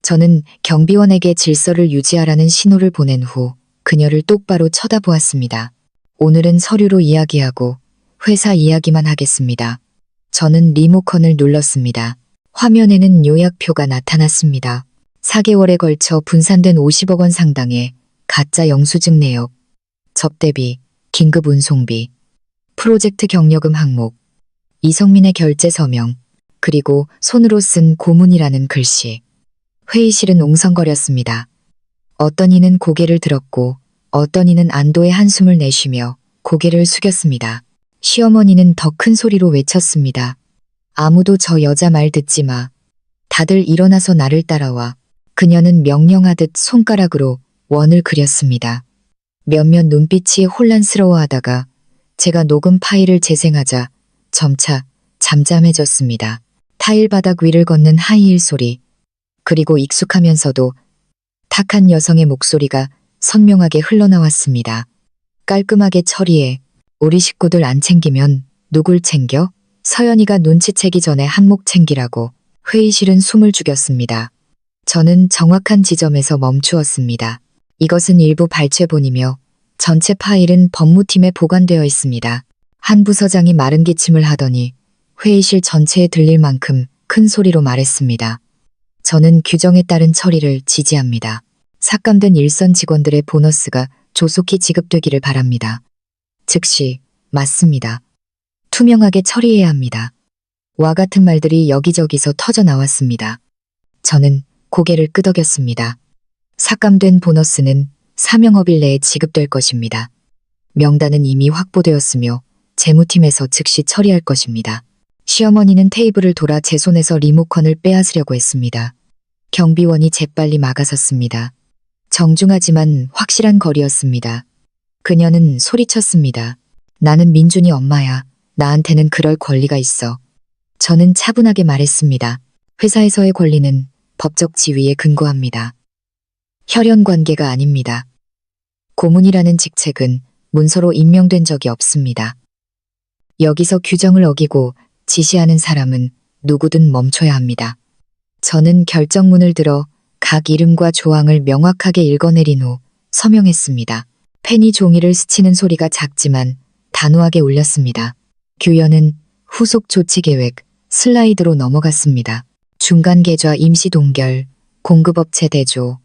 저는 경비원에게 질서를 유지하라는 신호를 보낸 후 그녀를 똑바로 쳐다보았습니다. 오늘은 서류로 이야기하고 회사 이야기만 하겠습니다. 저는 리모컨을 눌렀습니다. 화면에는 요약표가 나타났습니다. 4개월에 걸쳐 분산된 50억 원 상당의 가짜 영수증 내역, 접대비, 긴급 운송비, 프로젝트 경력금 항목, 이성민의 결제 서명, 그리고 손으로 쓴 고문이라는 글씨. 회의실은 웅성거렸습니다. 어떤 이는 고개를 들었고 어떤 이는 안도의 한숨을 내쉬며 고개를 숙였습니다. 시어머니는 더 큰 소리로 외쳤습니다. 아무도 저 여자 말 듣지 마. 다들 일어나서 나를 따라와. 그녀는 명령하듯 손가락으로 원을 그렸습니다. 몇몇 눈빛이 혼란스러워하다가 제가 녹음 파일을 재생하자 점차 잠잠해졌습니다. 타일 바닥 위를 걷는 하이힐 소리, 그리고 익숙하면서도 탁한 여성의 목소리가 선명하게 흘러나왔습니다. 깔끔하게 처리해. 우리 식구들 안 챙기면 누굴 챙겨? 서연이가 눈치채기 전에 한몫 챙기라고. 회의실은 숨을 죽였습니다. 저는 정확한 지점에서 멈추었습니다. 이것은 일부 발췌본이며 전체 파일은 법무팀에 보관되어 있습니다. 한 부서장이 마른 기침을 하더니 회의실 전체에 들릴 만큼 큰 소리로 말했습니다. 저는 규정에 따른 처리를 지지합니다. 삭감된 일선 직원들의 보너스가 조속히 지급되기를 바랍니다. 즉시 맞습니다. 투명하게 처리해야 합니다. 와 같은 말들이 여기저기서 터져 나왔습니다. 저는 고개를 끄덕였습니다. 삭감된 보너스는 사명업일 내에 지급될 것입니다. 명단은 이미 확보되었으며 재무팀에서 즉시 처리할 것입니다. 시어머니는 테이블을 돌아 제 손에서 리모컨을 빼앗으려고 했습니다. 경비원이 재빨리 막아섰습니다. 정중하지만 확실한 거리였습니다. 그녀는 소리쳤습니다. 나는 민준이 엄마야. 나한테는 그럴 권리가 있어. 저는 차분하게 말했습니다. 회사에서의 권리는 법적 지위에 근거합니다. 혈연 관계가 아닙니다. 고문이라는 직책은 문서로 임명된 적이 없습니다. 여기서 규정을 어기고 지시하는 사람은 누구든 멈춰야 합니다. 저는 결정문을 들어 각 이름과 조항을 명확하게 읽어내린 후 서명했습니다. 펜이 종이를 스치는 소리가 작지만 단호하게 울렸습니다. 규현은 후속 조치 계획 슬라이드로 넘어갔습니다. 중간 계좌 임시 동결, 공급업체 대조,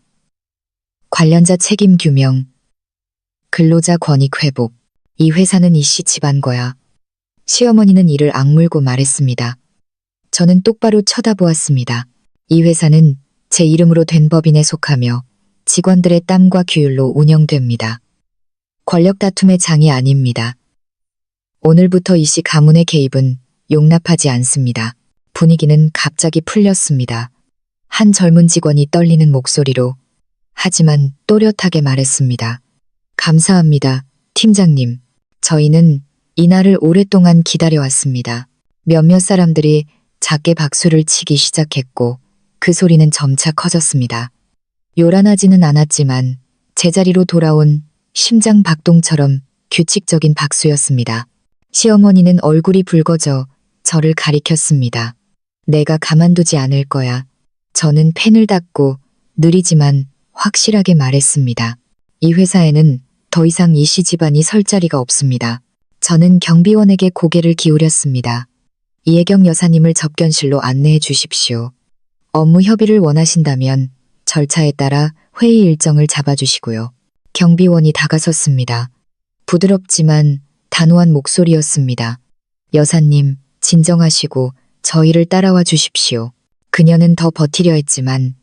관련자 책임 규명, 근로자 권익 회복. 이 회사는 이씨 집안 거야. 시어머니는 이를 악물고 말했습니다. 저는 똑바로 쳐다보았습니다. 이 회사는 제 이름으로 된 법인에 속하며 직원들의 땀과 규율로 운영됩니다. 권력 다툼의 장이 아닙니다. 오늘부터 이씨 가문의 개입은 용납하지 않습니다. 분위기는 갑자기 풀렸습니다. 한 젊은 직원이 떨리는 목소리로 하지만 또렷하게 말했습니다. 감사합니다, 팀장님. 저희는 이날을 오랫동안 기다려왔습니다. 몇몇 사람들이 작게 박수를 치기 시작했고 그 소리는 점차 커졌습니다. 요란하지는 않았지만 제자리로 돌아온 심장 박동처럼 규칙적인 박수였습니다. 시어머니는 얼굴이 붉어져 저를 가리켰습니다. 내가 가만두지 않을 거야. 저는 펜을 닫고 느리지만 확실하게 말했습니다. 이 회사에는 더 이상 이씨 집안이 설 자리가 없습니다. 저는 경비원에게 고개를 기울였습니다. 이혜경 여사님을 접견실로 안내해 주십시오. 업무 협의를 원하신다면 절차에 따라 회의 일정을 잡아주시고요. 경비원이 다가섰습니다. 부드럽지만 단호한 목소리였습니다. 여사님, 진정하시고 저희를 따라와 주십시오. 그녀는 더 버티려 했지만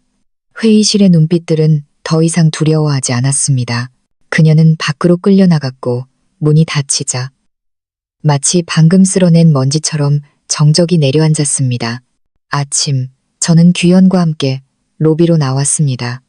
회의실의 눈빛들은 더 이상 두려워하지 않았습니다. 그녀는 밖으로 끌려나갔고 문이 닫히자 마치 방금 쓸어낸 먼지처럼 정적이 내려앉았습니다. 아침, 저는 규현과 함께 로비로 나왔습니다.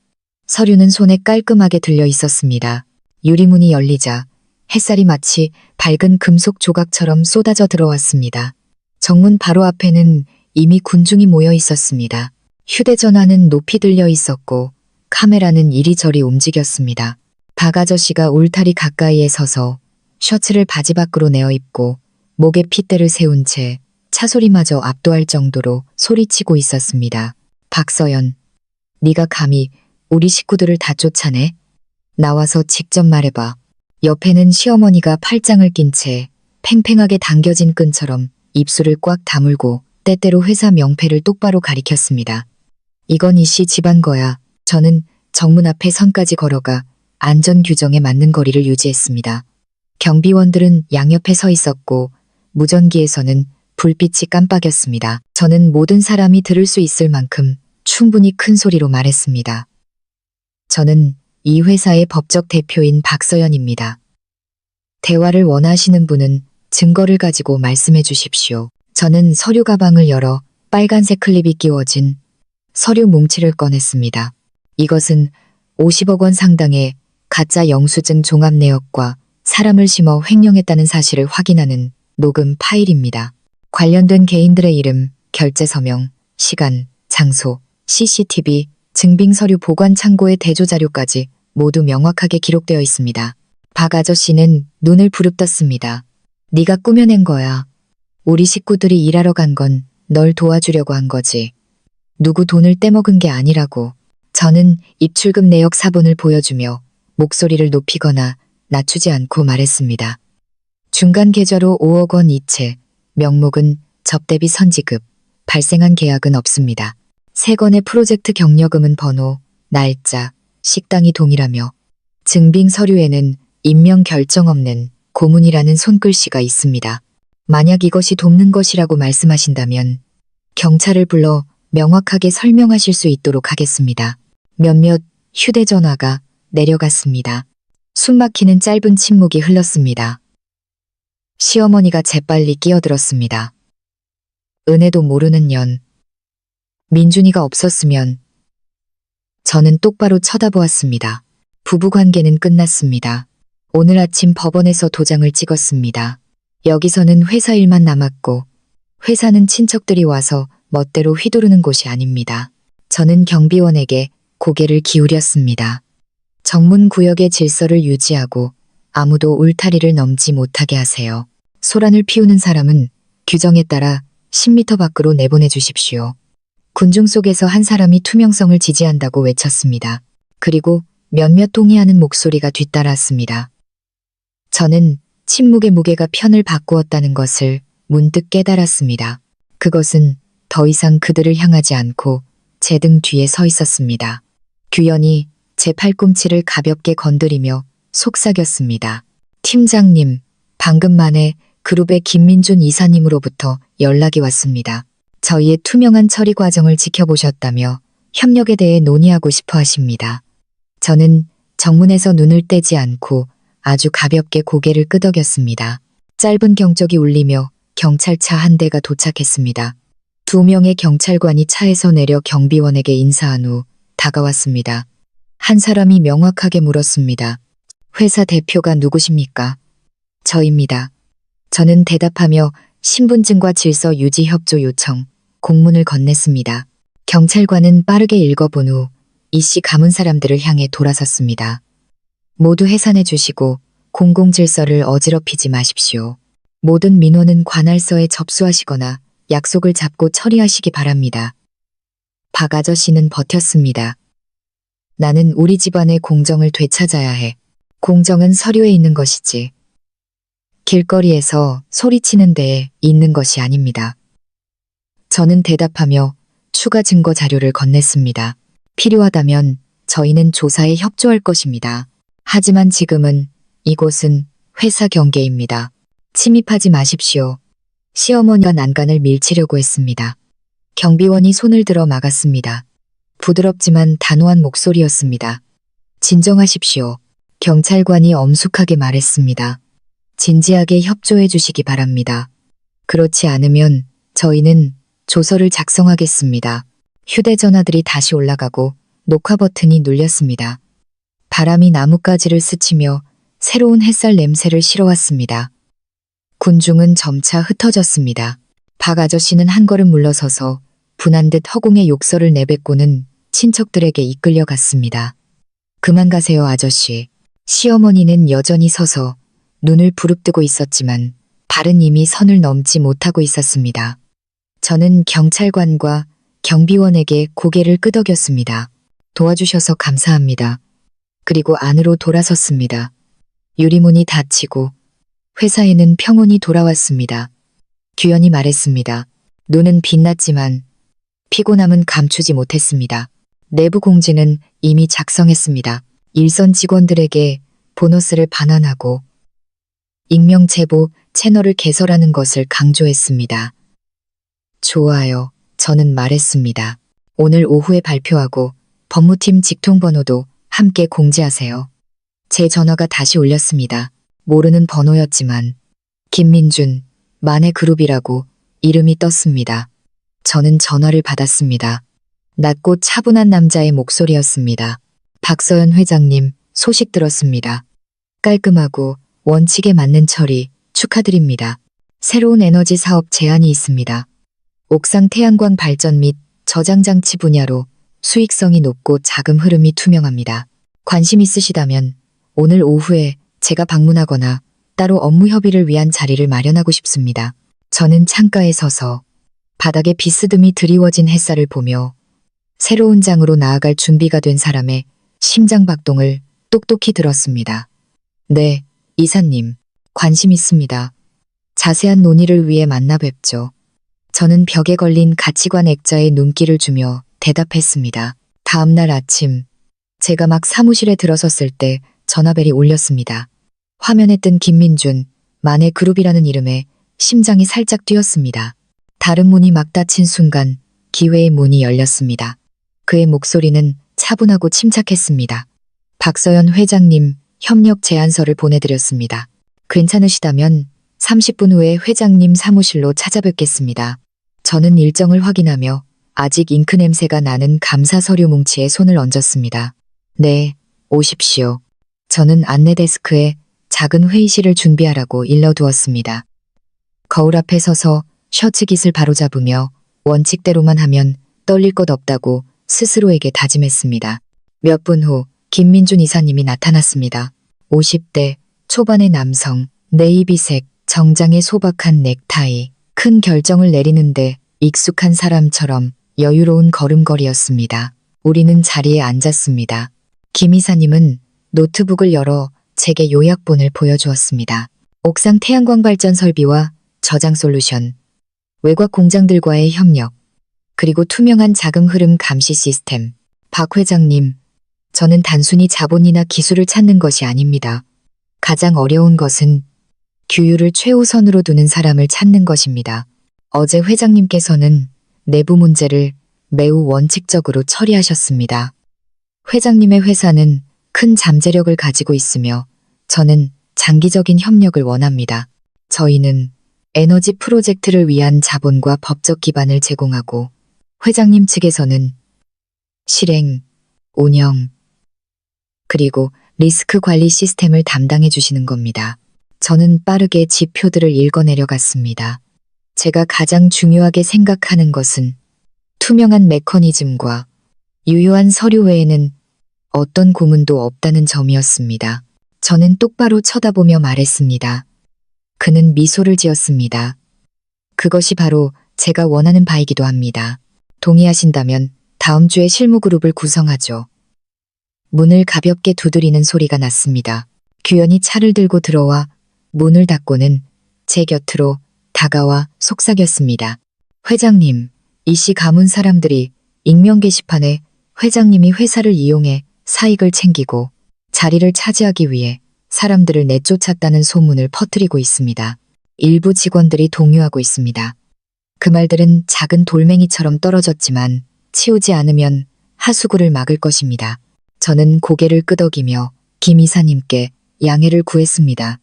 서류는 손에 깔끔하게 들려 있었습니다. 유리문이 열리자 햇살이 마치 밝은 금속 조각처럼 쏟아져 들어왔습니다. 정문 바로 앞에는 이미 군중이 모여 있었습니다. 휴대전화는 높이 들려 있었고 카메라는 이리저리 움직였습니다. 박 아저씨가 울타리 가까이에 서서 셔츠를 바지 밖으로 내어 입고 목에 핏대를 세운 채 차소리마저 압도할 정도로 소리치고 있었습니다. 박서연, 네가 감히 우리 식구들을 다 쫓아내? 나와서 직접 말해봐. 옆에는 시어머니가 팔짱을 낀 채 팽팽하게 당겨진 끈처럼 입술을 꽉 다물고 때때로 회사 명패를 똑바로 가리켰습니다. 이건 이씨 집안 거야. 저는 정문 앞에 선까지 걸어가 안전 규정에 맞는 거리를 유지했습니다. 경비원들은 양옆에 서 있었고 무전기에서는 불빛이 깜빡였습니다. 저는 모든 사람이 들을 수 있을 만큼 충분히 큰 소리로 말했습니다. 저는 이 회사의 법적 대표인 박서연입니다. 대화를 원하시는 분은 증거를 가지고 말씀해 주십시오. 저는 서류 가방을 열어 빨간색 클립이 끼워진 서류 뭉치를 꺼냈습니다. 이것은 50억 원 상당의 가짜 영수증 종합 내역과 사람을 심어 횡령했다는 사실을 확인하는 녹음 파일입니다. 관련된 개인들의 이름, 결제 서명, 시간, 장소, CCTV, 증빙 서류 보관 창고의 대조 자료까지 모두 명확하게 기록되어 있습니다. 박 아저씨는 눈을 부릅떴습니다. 네가 꾸며낸 거야. 우리 식구들이 일하러 간 건 널 도와주려고 한 거지. 누구 돈을 떼먹은 게 아니라고. 저는 입출금 내역 사본을 보여주며 목소리를 높이거나 낮추지 않고 말했습니다. 중간 계좌로 5억 원 이체, 명목은 접대비 선지급, 발생한 계약은 없습니다. 3건의 프로젝트 경력금은 번호, 날짜, 식당이 동일하며 증빙 서류에는 임명 결정 없는 고문이라는 손글씨가 있습니다. 만약 이것이 돕는 것이라고 말씀하신다면 경찰을 불러 명확하게 설명하실 수 있도록 하겠습니다. 몇몇 휴대전화가 내려갔습니다. 숨막히는 짧은 침묵이 흘렀습니다. 시어머니가 재빨리 끼어들었습니다. 은혜도 모르는 년. 민준이가 없었으면. 저는 똑바로 쳐다보았습니다. 부부관계는 끝났습니다. 오늘 아침 법원에서 도장을 찍었습니다. 여기서는 회사 일만 남았고 회사는 친척들이 와서 멋대로 휘두르는 곳이 아닙니다. 저는 경비원에게 고개를 기울였습니다. 정문 구역의 질서를 유지하고 아무도 울타리를 넘지 못하게 하세요. 소란을 피우는 사람은 규정에 따라 10m 밖으로 내보내 주십시오. 군중 속에서 한 사람이 투명성을 지지한다고 외쳤습니다. 그리고 몇몇 동의하는 목소리가 뒤따랐습니다. 저는 침묵의 무게가 편을 바꾸었다는 것을 문득 깨달았습니다. 그것은 더 이상 그들을 향하지 않고 제 등 뒤에 서 있었습니다. 규현이 제 팔꿈치를 가볍게 건드리며 속삭였습니다. 팀장님, 방금 만에 그룹의 김민준 이사님으로부터 연락이 왔습니다. 저희의 투명한 처리 과정을 지켜보셨다며 협력에 대해 논의하고 싶어 하십니다. 저는 정문에서 눈을 떼지 않고 아주 가볍게 고개를 끄덕였습니다. 짧은 경적이 울리며 경찰차 한 대가 도착했습니다. 2명의 경찰관이 차에서 내려 경비원에게 인사한 후 다가왔습니다. 한 사람이 명확하게 물었습니다. 회사 대표가 누구십니까? 저입니다. 저는 대답하며 신분증과 질서 유지 협조 요청, 공문을 건넸습니다. 경찰관은 빠르게 읽어본 후 이씨 가문 사람들을 향해 돌아섰습니다. 모두 해산해 주시고 공공질서를 어지럽히지 마십시오. 모든 민원은 관할서에 접수하시거나 약속을 잡고 처리하시기 바랍니다. 박 아저씨는 버텼습니다. 나는 우리 집안의 공정을 되찾아야 해. 공정은 서류에 있는 것이지. 길거리에서 소리치는 데에 있는 것이 아닙니다. 저는 대답하며 추가 증거 자료를 건넸습니다. 필요하다면 저희는 조사에 협조할 것입니다. 하지만 지금은 이곳은 회사 경계입니다. 침입하지 마십시오. 시어머니가 난간을 밀치려고 했습니다. 경비원이 손을 들어 막았습니다. 부드럽지만 단호한 목소리였습니다. 진정하십시오. 경찰관이 엄숙하게 말했습니다. 진지하게 협조해 주시기 바랍니다. 그렇지 않으면 저희는 조서를 작성하겠습니다. 휴대전화들이 다시 올라가고 녹화 버튼이 눌렸습니다. 바람이 나뭇가지를 스치며 새로운 햇살 냄새를 실어왔습니다. 군중은 점차 흩어졌습니다. 박 아저씨는 한 걸음 물러서서 분한 듯 허공에 욕설을 내뱉고는 친척들에게 이끌려갔습니다. 그만 가세요, 아저씨. 시어머니는 여전히 서서 눈을 부릅뜨고 있었지만 발은 이미 선을 넘지 못하고 있었습니다. 저는 경찰관과 경비원에게 고개를 끄덕였습니다. 도와주셔서 감사합니다. 그리고 안으로 돌아섰습니다. 유리문이 닫히고 회사에는 평온이 돌아왔습니다. 규현이 말했습니다. 눈은 빛났지만 피곤함은 감추지 못했습니다. 내부 공지는 이미 작성했습니다. 일선 직원들에게 보너스를 반환하고 익명 제보 채널을 개설하는 것을 강조했습니다. 좋아요. 저는 말했습니다. 오늘 오후에 발표하고 법무팀 직통번호도 함께 공지하세요. 제 전화가 다시 울렸습니다. 모르는 번호였지만 김민준, 만해그룹이라고 이름이 떴습니다. 저는 전화를 받았습니다. 낮고 차분한 남자의 목소리였습니다. 박서연 회장님, 소식 들었습니다. 깔끔하고 원칙에 맞는 처리 축하드립니다. 새로운 에너지 사업 제안이 있습니다. 옥상 태양광 발전 및 저장장치 분야로 수익성이 높고 자금 흐름이 투명합니다. 관심 있으시다면 오늘 오후에 제가 방문하거나 따로 업무 협의를 위한 자리를 마련하고 싶습니다. 저는 창가에 서서 바닥에 비스듬히 드리워진 햇살을 보며 새로운 장으로 나아갈 준비가 된 사람의 심장 박동을 똑똑히 들었습니다. 네, 이사님. 관심 있습니다. 자세한 논의를 위해 만나 뵙죠. 저는 벽에 걸린 가치관 액자에 눈길을 주며 대답했습니다. 다음 날 아침, 제가 막 사무실에 들어섰을 때 전화벨이 울렸습니다. 화면에 뜬 김민준, 만해그룹이라는 이름에 심장이 살짝 뛰었습니다. 다른 문이 막 닫힌 순간 기회의 문이 열렸습니다. 그의 목소리는 차분하고 침착했습니다. 박서연 회장님, 협력 제안서를 보내드렸습니다. 괜찮으시다면 30분 후에 회장님 사무실로 찾아뵙겠습니다. 저는 일정을 확인하며 아직 잉크 냄새가 나는 감사 서류 뭉치에 손을 얹었습니다. 네, 오십시오. 저는 안내 데스크에 작은 회의실을 준비하라고 일러두었습니다. 거울 앞에 서서 셔츠 깃을 바로잡으며 원칙대로만 하면 떨릴 것 없다고 스스로에게 다짐했습니다. 몇 분 후 김민준 이사님이 나타났습니다. 50대 초반의 남성, 네이비색, 정장에 소박한 넥타이, 큰 결정을 내리는데 익숙한 사람처럼 여유로운 걸음걸이였습니다. 우리는 자리에 앉았습니다. 김 이사님은 노트북을 열어 제게 요약본을 보여주었습니다. 옥상 태양광 발전 설비와 저장 솔루션, 외곽 공장들과의 협력, 그리고 투명한 자금 흐름 감시 시스템. 박 회장님, 저는 단순히 자본이나 기술을 찾는 것이 아닙니다. 가장 어려운 것은 규율을 최우선으로 두는 사람을 찾는 것입니다. 어제 회장님께서는 내부 문제를 매우 원칙적으로 처리하셨습니다. 회장님의 회사는 큰 잠재력을 가지고 있으며 저는 장기적인 협력을 원합니다. 저희는 에너지 프로젝트를 위한 자본과 법적 기반을 제공하고 회장님 측에서는 실행, 운영, 그리고 리스크 관리 시스템을 담당해 주시는 겁니다. 저는 빠르게 지표들을 읽어내려 갔습니다. 제가 가장 중요하게 생각하는 것은 투명한 메커니즘과 유효한 서류 외에는 어떤 고문도 없다는 점이었습니다. 저는 똑바로 쳐다보며 말했습니다. 그는 미소를 지었습니다. 그것이 바로 제가 원하는 바이기도 합니다. 동의하신다면 다음 주에 실무그룹을 구성하죠. 문을 가볍게 두드리는 소리가 났습니다. 규현이 차를 들고 들어와 문을 닫고는 제 곁으로 다가와 속삭였습니다. 회장님, 이씨 가문 사람들이 익명 게시판에 회장님이 회사를 이용해 사익을 챙기고 자리를 차지하기 위해 사람들을 내쫓았다는 소문을 퍼뜨리고 있습니다. 일부 직원들이 동요하고 있습니다. 그 말들은 작은 돌멩이처럼 떨어졌지만 치우지 않으면 하수구를 막을 것입니다. 저는 고개를 끄덕이며 김 이사님께 양해를 구했습니다.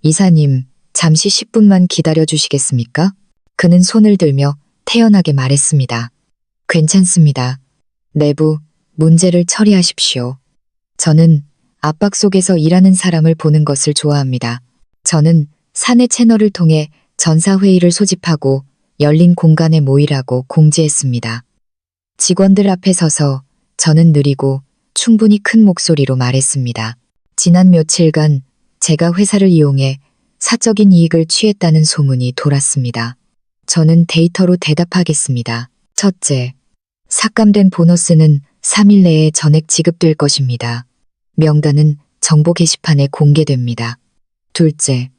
이사님, 잠시 10분만 기다려 주시겠습니까? 그는 손을 들며 태연하게 말했습니다. 괜찮습니다. 내부 문제를 처리하십시오. 저는 압박 속에서 일하는 사람을 보는 것을 좋아합니다. 저는 사내 채널을 통해 전사회의를 소집하고 열린 공간에 모이라고 공지했습니다. 직원들 앞에 서서 저는 느리고 충분히 큰 목소리로 말했습니다. 지난 며칠간 제가 회사를 이용해 사적인 이익을 취했다는 소문이 돌았습니다. 저는 데이터로 대답하겠습니다. 첫째, 삭감된 보너스는 3일 내에 전액 지급될 것입니다. 명단은 정보 게시판에 공개됩니다. 둘째,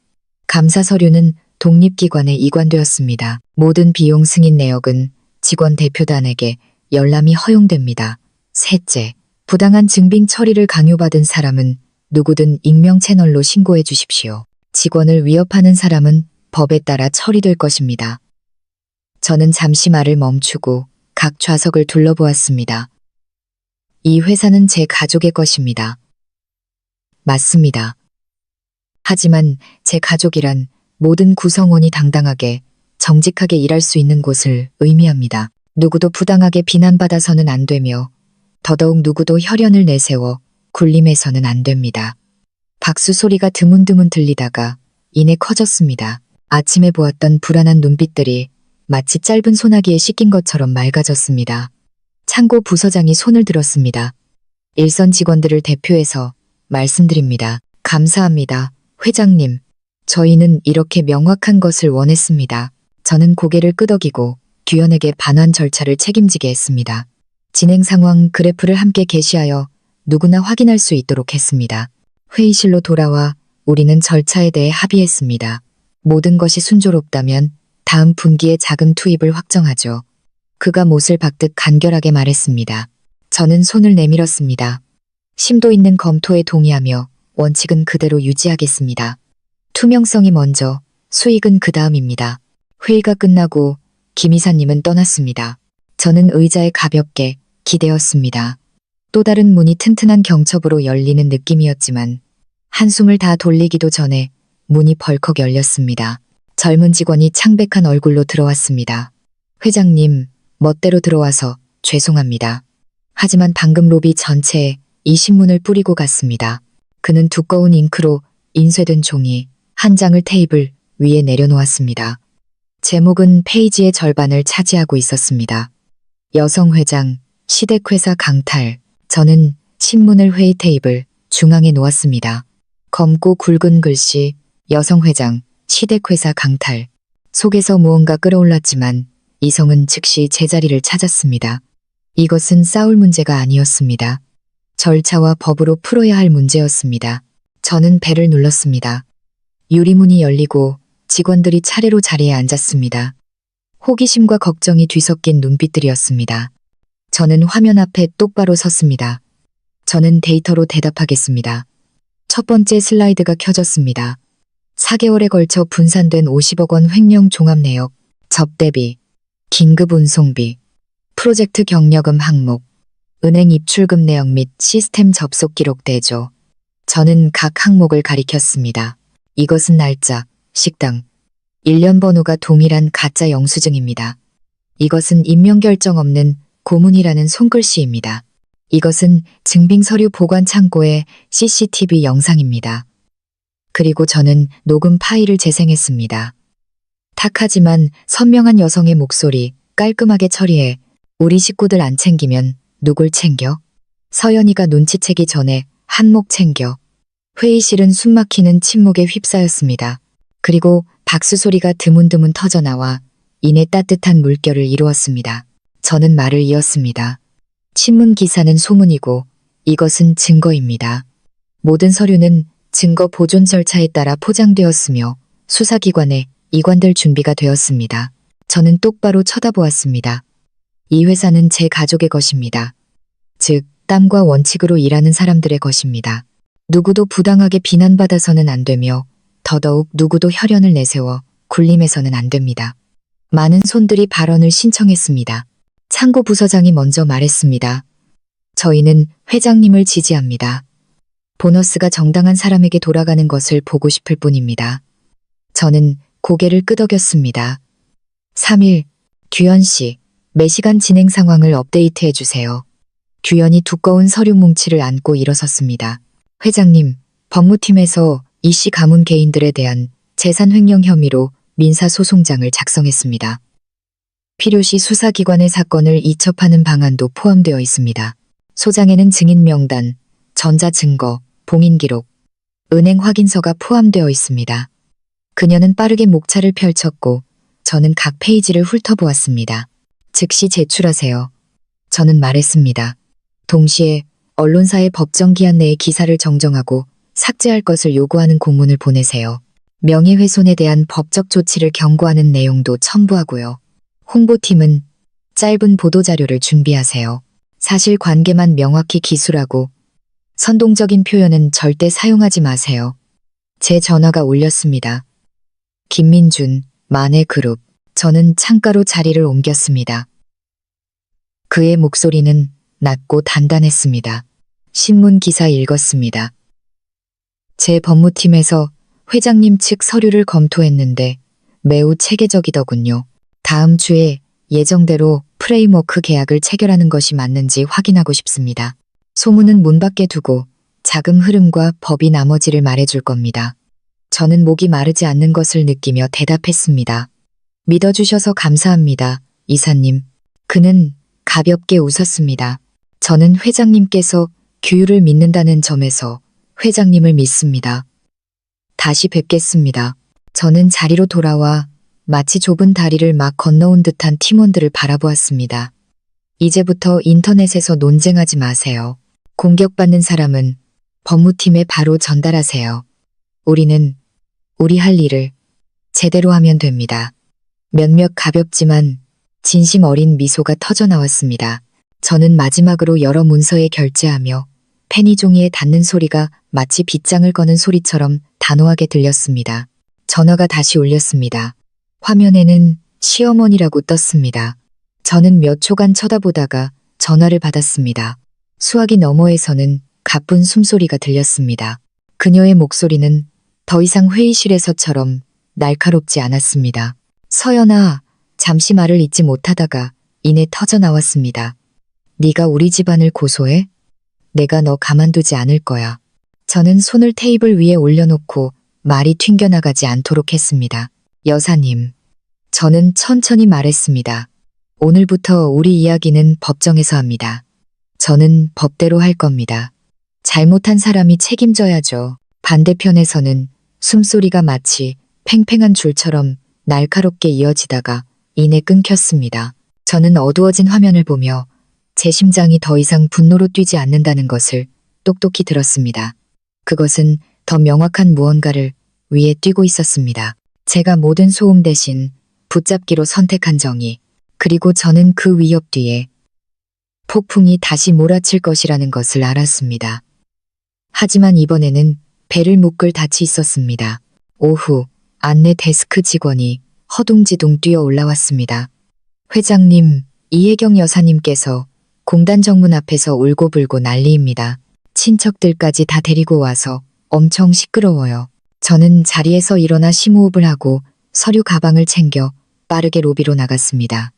감사 서류는 독립기관에 이관되었습니다. 모든 비용 승인 내역은 직원 대표단에게 열람이 허용됩니다. 셋째, 부당한 증빙 처리를 강요받은 사람은 누구든 익명 채널로 신고해 주십시오. 직원을 위협하는 사람은 법에 따라 처리될 것입니다. 저는 잠시 말을 멈추고 각 좌석을 둘러보았습니다. 이 회사는 제 가족의 것입니다. 맞습니다. 하지만 제 가족이란 모든 구성원이 당당하게 정직하게 일할 수 있는 곳을 의미합니다. 누구도 부당하게 비난받아서는 안 되며 더더욱 누구도 혈연을 내세워 굴림해서는 안 됩니다. 박수 소리가 드문드문 들리다가 이내 커졌습니다. 아침에 보았던 불안한 눈빛들이 마치 짧은 소나기에 씻긴 것처럼 맑아졌습니다. 창고 부서장이 손을 들었습니다. 일선 직원들을 대표해서 말씀드립니다. 감사합니다. 회장님, 저희는 이렇게 명확한 것을 원했습니다. 저는 고개를 끄덕이고 규현에게 반환 절차를 책임지게 했습니다. 진행 상황 그래프를 함께 게시하여 누구나 확인할 수 있도록 했습니다. 회의실로 돌아와 우리는 절차에 대해 합의했습니다. 모든 것이 순조롭다면 다음 분기에 자금 투입을 확정하죠. 그가 못을 박듯 간결하게 말했습니다. 저는 손을 내밀었습니다. 심도 있는 검토에 동의하며 원칙은 그대로 유지하겠습니다. 투명성이 먼저, 수익은 그 다음입니다. 회의가 끝나고 김 이사님은 떠났습니다. 저는 의자에 가볍게 기대었습니다. 또 다른 문이 튼튼한 경첩으로 열리는 느낌이었지만 한숨을 다 돌리기도 전에 문이 벌컥 열렸습니다. 젊은 직원이 창백한 얼굴로 들어왔습니다. 회장님, 멋대로 들어와서 죄송합니다. 하지만 방금 로비 전체에 이 신문을 뿌리고 갔습니다. 그는 두꺼운 잉크로 인쇄된 종이 한 장을 테이블 위에 내려놓았습니다. 제목은 페이지의 절반을 차지하고 있었습니다. 여성회장, 시댁회사 강탈. 저는 신문을 회의 테이블 중앙에 놓았습니다. 검고 굵은 글씨, 여성회장, 시댁회사 강탈. 속에서 무언가 끌어올랐지만 이성은 즉시 제자리를 찾았습니다. 이것은 싸울 문제가 아니었습니다. 절차와 법으로 풀어야 할 문제였습니다. 저는 배를 눌렀습니다. 유리문이 열리고 직원들이 차례로 자리에 앉았습니다. 호기심과 걱정이 뒤섞인 눈빛들이었습니다. 저는 화면 앞에 똑바로 섰습니다. 저는 데이터로 대답하겠습니다. 첫 번째 슬라이드가 켜졌습니다. 4개월에 걸쳐 분산된 50억 원 횡령 종합 내역, 접대비, 긴급 운송비, 프로젝트 경력금 항목, 은행 입출금 내역 및 시스템 접속 기록 대조. 저는 각 항목을 가리켰습니다. 이것은 날짜, 식당, 1년 번호가 동일한 가짜 영수증입니다. 이것은 임명 결정 없는 고문이라는 손글씨입니다. 이것은 증빙 서류 보관 창고의 CCTV 영상입니다. 그리고 저는 녹음 파일을 재생했습니다. 탁하지만 선명한 여성의 목소리 깔끔하게 처리해 우리 식구들 안 챙기면 누굴 챙겨? 서연이가 눈치채기 전에 한몫 챙겨. 회의실은 숨막히는 침묵에 휩싸였습니다. 그리고 박수 소리가 드문드문 터져나와 이내 따뜻한 물결을 이루었습니다. 저는 말을 이었습니다. 신문 기사는 소문이고 이것은 증거입니다. 모든 서류는 증거 보존 절차에 따라 포장되었으며 수사기관에 이관될 준비가 되었습니다. 저는 똑바로 쳐다보았습니다. 이 회사는 제 가족의 것입니다. 즉, 땀과 원칙으로 일하는 사람들의 것입니다. 누구도 부당하게 비난받아서는 안 되며 더더욱 누구도 혈연을 내세워 굴림해서는 안 됩니다. 많은 손들이 발언을 신청했습니다. 창고 부서장이 먼저 말했습니다. 저희는 회장님을 지지합니다. 보너스가 정당한 사람에게 돌아가는 것을 보고 싶을 뿐입니다. 저는 고개를 끄덕였습니다. 3일, 규현 씨, 매시간 진행 상황을 업데이트해 주세요. 규현이 두꺼운 서류 뭉치를 안고 일어섰습니다. 회장님, 법무팀에서 이 씨 가문 개인들에 대한 재산 횡령 혐의로 민사소송장을 작성했습니다. 필요시 수사기관의 사건을 이첩하는 방안도 포함되어 있습니다. 소장에는 증인 명단, 전자증거, 봉인기록, 은행 확인서가 포함되어 있습니다. 그녀는 빠르게 목차를 펼쳤고 저는 각 페이지를 훑어보았습니다. 즉시 제출하세요. 저는 말했습니다. 동시에 언론사의 법정 기한 내에 기사를 정정하고 삭제할 것을 요구하는 공문을 보내세요. 명예훼손에 대한 법적 조치를 경고하는 내용도 첨부하고요. 홍보팀은 짧은 보도자료를 준비하세요. 사실관계만 명확히 기술하고 선동적인 표현은 절대 사용하지 마세요. 제 전화가 울렸습니다. 김민준, 마네그룹. 저는 창가로 자리를 옮겼습니다. 그의 목소리는 낮고 단단했습니다. 신문 기사 읽었습니다. 제 법무팀에서 회장님 측 서류를 검토했는데 매우 체계적이더군요. 다음 주에 예정대로 프레임워크 계약을 체결하는 것이 맞는지 확인하고 싶습니다. 소문은 문 밖에 두고 자금 흐름과 법이 나머지를 말해줄 겁니다. 저는 목이 마르지 않는 것을 느끼며 대답했습니다. 믿어주셔서 감사합니다, 이사님. 그는 가볍게 웃었습니다. 저는 회장님께서 규율을 믿는다는 점에서 회장님을 믿습니다. 다시 뵙겠습니다. 저는 자리로 돌아와 마치 좁은 다리를 막 건너온 듯한 팀원들을 바라보았습니다. 이제부터 인터넷에서 논쟁하지 마세요. 공격받는 사람은 법무팀에 바로 전달하세요. 우리는 우리 할 일을 제대로 하면 됩니다. 몇몇 가볍지만 진심 어린 미소가 터져나왔습니다. 저는 마지막으로 여러 문서에 결제하며 페니 종이에 닿는 소리가 마치 빗장을 거는 소리처럼 단호하게 들렸습니다. 전화가 다시 울렸습니다. 화면에는 시어머니라고 떴습니다. 저는 몇 초간 쳐다보다가 전화를 받았습니다. 수화기 너머에서는 가쁜 숨소리가 들렸습니다. 그녀의 목소리는 더 이상 회의실에서처럼 날카롭지 않았습니다. 서연아, 잠시 말을 잇지 못하다가 이내 터져나왔습니다. 네가 우리 집안을 고소해? 내가 너 가만두지 않을 거야. 저는 손을 테이블 위에 올려놓고 말이 튕겨나가지 않도록 했습니다. 여사님, 저는 천천히 말했습니다. 오늘부터 우리 이야기는 법정에서 합니다. 저는 법대로 할 겁니다. 잘못한 사람이 책임져야죠. 반대편에서는 숨소리가 마치 팽팽한 줄처럼 날카롭게 이어지다가 이내 끊겼습니다. 저는 어두워진 화면을 보며 제 심장이 더 이상 분노로 뛰지 않는다는 것을 똑똑히 들었습니다. 그것은 더 명확한 무언가를 위에 뛰고 있었습니다. 제가 모든 소음 대신 붙잡기로 선택한 정의, 그리고 저는 그 위협 뒤에 폭풍이 다시 몰아칠 것이라는 것을 알았습니다. 하지만 이번에는 배를 묶을 닻이 있었습니다. 오후, 안내 데스크 직원이 허둥지둥 뛰어 올라왔습니다. 회장님, 이혜경 여사님께서 공단 정문 앞에서 울고불고 난리입니다. 친척들까지 다 데리고 와서 엄청 시끄러워요. 저는 자리에서 일어나 심호흡을 하고 서류 가방을 챙겨 빠르게 로비로 나갔습니다.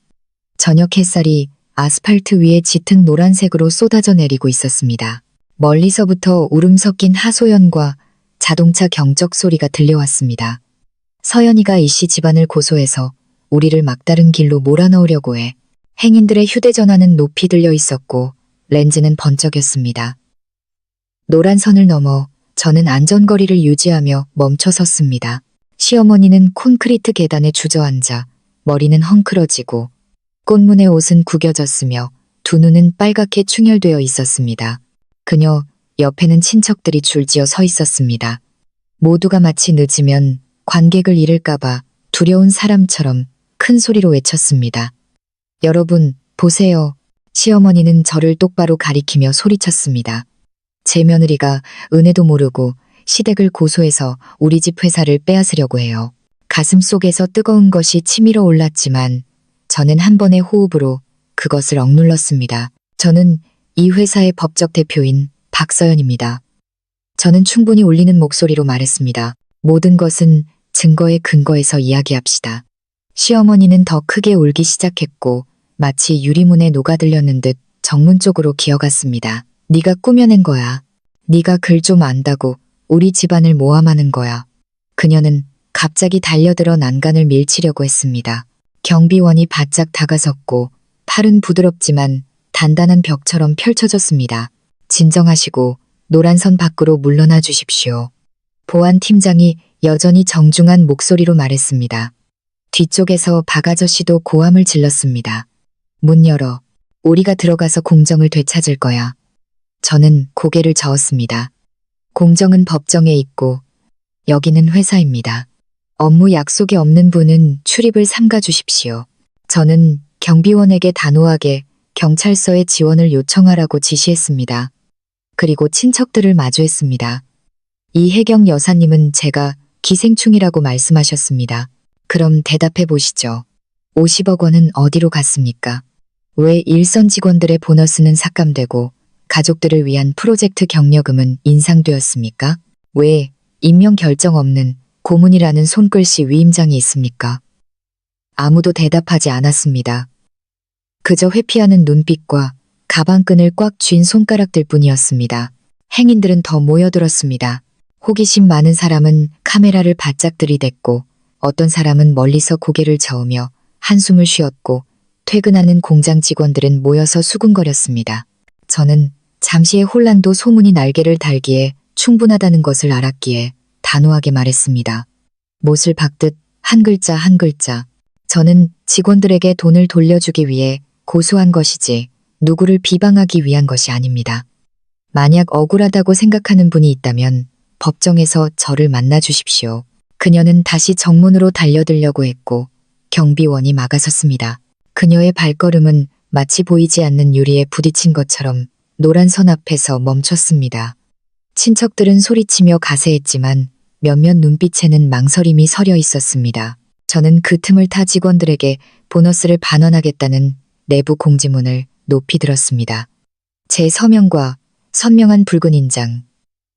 저녁 햇살이 아스팔트 위에 짙은 노란색으로 쏟아져 내리고 있었습니다. 멀리서부터 울음 섞인 하소연과 자동차 경적 소리가 들려왔습니다. 서연이가 이씨 집안을 고소해서 우리를 막다른 길로 몰아넣으려고 해. 행인들의 휴대전화는 높이 들려 있었고 렌즈는 번쩍였습니다. 노란 선을 넘어 저는 안전거리를 유지하며 멈춰 섰습니다. 시어머니는 콘크리트 계단에 주저앉아 머리는 헝클어지고 꽃무늬 옷은 구겨졌으며 두 눈은 빨갛게 충혈되어 있었습니다. 그녀 옆에는 친척들이 줄지어 서 있었습니다. 모두가 마치 늦으면 관객을 잃을까봐 두려운 사람처럼 큰 소리로 외쳤습니다. 여러분, 보세요. 시어머니는 저를 똑바로 가리키며 소리쳤습니다. 제 며느리가 은혜도 모르고 시댁을 고소해서 우리 집 회사를 빼앗으려고 해요. 가슴 속에서 뜨거운 것이 치밀어 올랐지만 저는 한 번의 호흡으로 그것을 억눌렀습니다. 저는 이 회사의 법적 대표인 박서연입니다. 저는 충분히 울리는 목소리로 말했습니다. 모든 것은 증거의 근거에서 이야기합시다. 시어머니는 더 크게 울기 시작했고 마치 유리문에 녹아들렸는 듯 정문 쪽으로 기어갔습니다. 네가 꾸며낸 거야. 네가 글 좀 안다고 우리 집안을 모함하는 거야. 그녀는 갑자기 달려들어 난간을 밀치려고 했습니다. 경비원이 바짝 다가섰고 팔은 부드럽지만 단단한 벽처럼 펼쳐졌습니다. 진정하시고 노란 선 밖으로 물러나 주십시오. 보안팀장이 여전히 정중한 목소리로 말했습니다. 뒤쪽에서 박 아저씨도 고함을 질렀습니다. 문 열어. 우리가 들어가서 공정을 되찾을 거야. 저는 고개를 저었습니다. 공정은 법정에 있고 여기는 회사입니다. 업무 약속이 없는 분은 출입을 삼가 주십시오. 저는 경비원에게 단호하게 경찰서에 지원을 요청하라고 지시했습니다. 그리고 친척들을 마주했습니다. 이혜경 여사님은 제가 기생충이라고 말씀하셨습니다. 그럼 대답해 보시죠. 50억 원은 어디로 갔습니까? 왜 일선 직원들의 보너스는 삭감되고 가족들을 위한 프로젝트 격려금은 인상되었습니까? 왜 임명 결정 없는 고문이라는 손글씨 위임장이 있습니까? 아무도 대답하지 않았습니다. 그저 회피하는 눈빛과 가방끈을 꽉 쥔 손가락들 뿐이었습니다. 행인들은 더 모여들었습니다. 호기심 많은 사람은 카메라를 바짝 들이댔고 어떤 사람은 멀리서 고개를 저으며 한숨을 쉬었고 퇴근하는 공장 직원들은 모여서 수군거렸습니다. 저는 잠시의 혼란도 소문이 날개를 달기에 충분하다는 것을 알았기에 단호하게 말했습니다. 못을 박듯 한 글자 한 글자. 저는 직원들에게 돈을 돌려주기 위해 고소한 것이지 누구를 비방하기 위한 것이 아닙니다. 만약 억울하다고 생각하는 분이 있다면 법정에서 저를 만나 주십시오. 그녀는 다시 정문으로 달려들려고 했고 경비원이 막아섰습니다. 그녀의 발걸음은 마치 보이지 않는 유리에 부딪힌 것처럼 노란 선 앞에서 멈췄습니다. 친척들은 소리치며 가세했지만 몇몇 눈빛에는 망설임이 서려 있었습니다. 저는 그 틈을 타 직원들에게 보너스를 반환하겠다는 내부 공지문을 높이 들었습니다. 제 서명과 선명한 붉은 인장,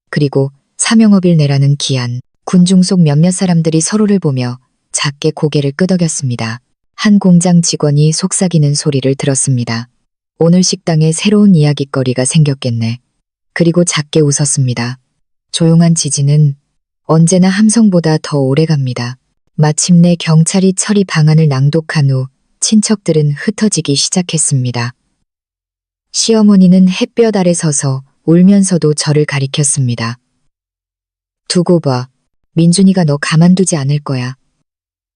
그리고 사명업일 내라는 기한, 군중 속 몇몇 사람들이 서로를 보며 작게 고개를 끄덕였습니다. 한 공장 직원이 속삭이는 소리를 들었습니다. 오늘 식당에 새로운 이야깃거리가 생겼겠네. 그리고 작게 웃었습니다. 조용한 지지는 언제나 함성보다 더 오래갑니다. 마침내 경찰이 처리 방안을 낭독한 후 친척들은 흩어지기 시작했습니다. 시어머니는 햇볕 아래 서서 울면서도 저를 가리켰습니다. 두고 봐. 민준이가 너 가만두지 않을 거야.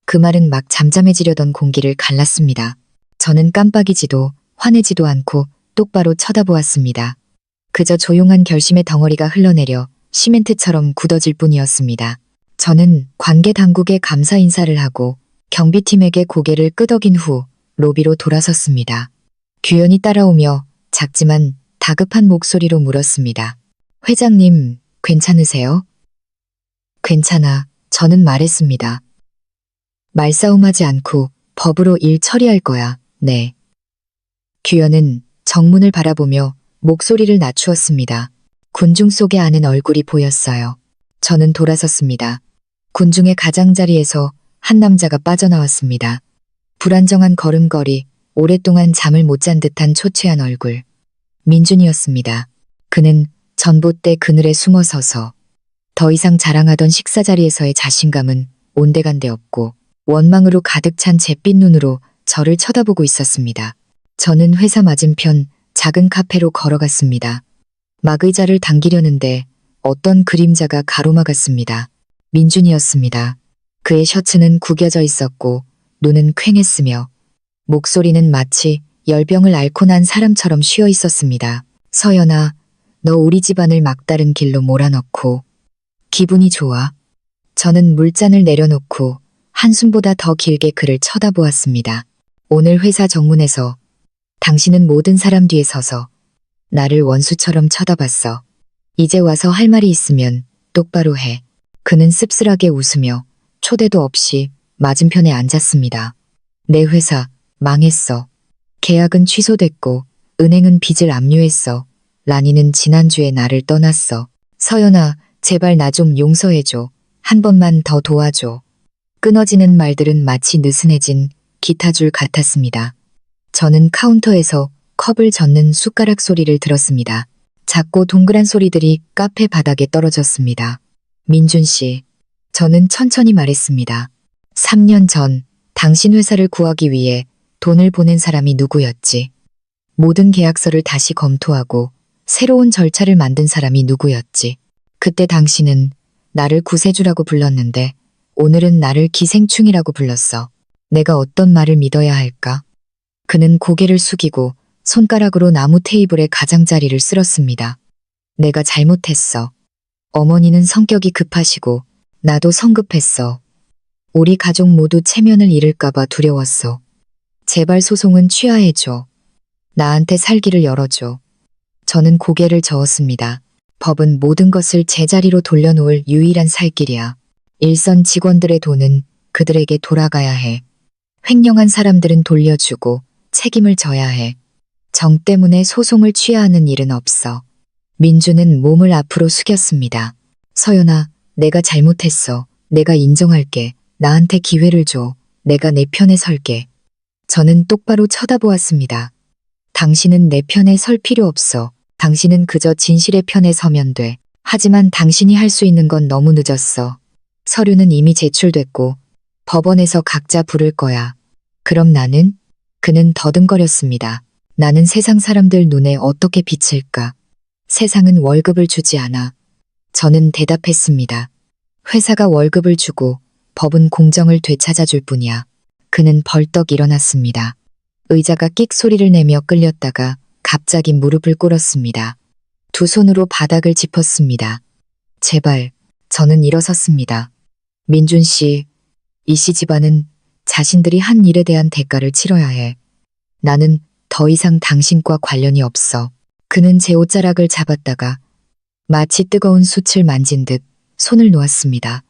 그 말은 막 잠잠해지려던 공기를 갈랐습니다. 저는 깜빡이지도 화내지도 않고 똑바로 쳐다보았습니다. 그저 조용한 결심의 덩어리가 흘러내려 시멘트처럼 굳어질 뿐이었습니다. 저는 관계 당국에 감사 인사를 하고 경비팀에게 고개를 끄덕인 후 로비로 돌아섰습니다. 규현이 따라오며 작지만 다급한 목소리로 물었습니다. 회장님, 괜찮으세요? 괜찮아, 저는 말했습니다. 말싸움하지 않고 법으로 일 처리할 거야, 네. 규현은 정문을 바라보며 목소리를 낮추었습니다. 군중 속에 아는 얼굴이 보였어요. 저는 돌아섰습니다. 군중의 가장자리에서 한 남자가 빠져나왔습니다. 불안정한 걸음걸이, 오랫동안 잠을 못 잔 듯한 초췌한 얼굴. 민준이었습니다. 그는 전봇대 그늘에 숨어서서 더 이상 자랑하던 식사 자리에서의 자신감은 온데간데 없고 원망으로 가득 찬 잿빛 눈으로 저를 쳐다보고 있었습니다. 저는 회사 맞은편 작은 카페로 걸어갔습니다. 막의자를 당기려는데 어떤 그림자가 가로막았습니다. 민준이었습니다. 그의 셔츠는 구겨져 있었고 눈은 퀭했으며 목소리는 마치 열병을 앓고 난 사람처럼 쉬어 있었습니다. 서연아, 너 우리 집안을 막다른 길로 몰아넣고 기분이 좋아? 저는 물잔을 내려놓고 한숨보다 더 길게 그를 쳐다보았습니다. 오늘 회사 정문에서 당신은 모든 사람 뒤에 서서 나를 원수처럼 쳐다봤어. 이제 와서 할 말이 있으면 똑바로 해. 그는 씁쓸하게 웃으며 초대도 없이 맞은편에 앉았습니다. 내 회사 망했어. 계약은 취소됐고 은행은 빚을 압류했어. 라니는 지난주에 나를 떠났어. 서연아, 제발 나 좀 용서해줘. 한 번만 더 도와줘. 끊어지는 말들은 마치 느슨해진 기타줄 같았습니다. 저는 카운터에서 컵을 젓는 숟가락 소리를 들었습니다. 작고 동그란 소리들이 카페 바닥에 떨어졌습니다. 민준 씨, 저는 천천히 말했습니다. 3년 전 당신 회사를 구하기 위해 돈을 보낸 사람이 누구였지? 모든 계약서를 다시 검토하고 새로운 절차를 만든 사람이 누구였지? 그때 당신은 나를 구세주라고 불렀는데 오늘은 나를 기생충이라고 불렀어. 내가 어떤 말을 믿어야 할까? 그는 고개를 숙이고 손가락으로 나무 테이블의 가장자리를 쓸었습니다. 내가 잘못했어. 어머니는 성격이 급하시고 나도 성급했어. 우리 가족 모두 체면을 잃을까봐 두려웠어. 제발 소송은 취하해줘. 나한테 살기를 열어줘. 저는 고개를 저었습니다. 법은 모든 것을 제자리로 돌려놓을 유일한 살길이야. 일선 직원들의 돈은 그들에게 돌아가야 해. 횡령한 사람들은 돌려주고 책임을 져야 해. 정 때문에 소송을 취하하는 일은 없어. 민주는 몸을 앞으로 숙였습니다. 서연아, 내가 잘못했어. 내가 인정할게. 나한테 기회를 줘. 내가 내 편에 설게. 저는 똑바로 쳐다보았습니다. 당신은 내 편에 설 필요 없어. 당신은 그저 진실의 편에 서면 돼. 하지만 당신이 할 수 있는 건 너무 늦었어. 서류는 이미 제출됐고 법원에서 각자 부를 거야. 그럼 나는? 그는 더듬거렸습니다. 나는 세상 사람들 눈에 어떻게 비칠까? 세상은 월급을 주지 않아. 저는 대답했습니다. 회사가 월급을 주고 법은 공정을 되찾아줄 뿐이야. 그는 벌떡 일어났습니다. 의자가 끽 소리를 내며 끌렸다가 갑자기 무릎을 꿇었습니다. 두 손으로 바닥을 짚었습니다. 제발, 저는 일어섰습니다. 민준 씨, 이 씨 집안은 자신들이 한 일에 대한 대가를 치러야 해. 나는 더 이상 당신과 관련이 없어. 그는 제 옷자락을 잡았다가 마치 뜨거운 숯을 만진 듯 손을 놓았습니다.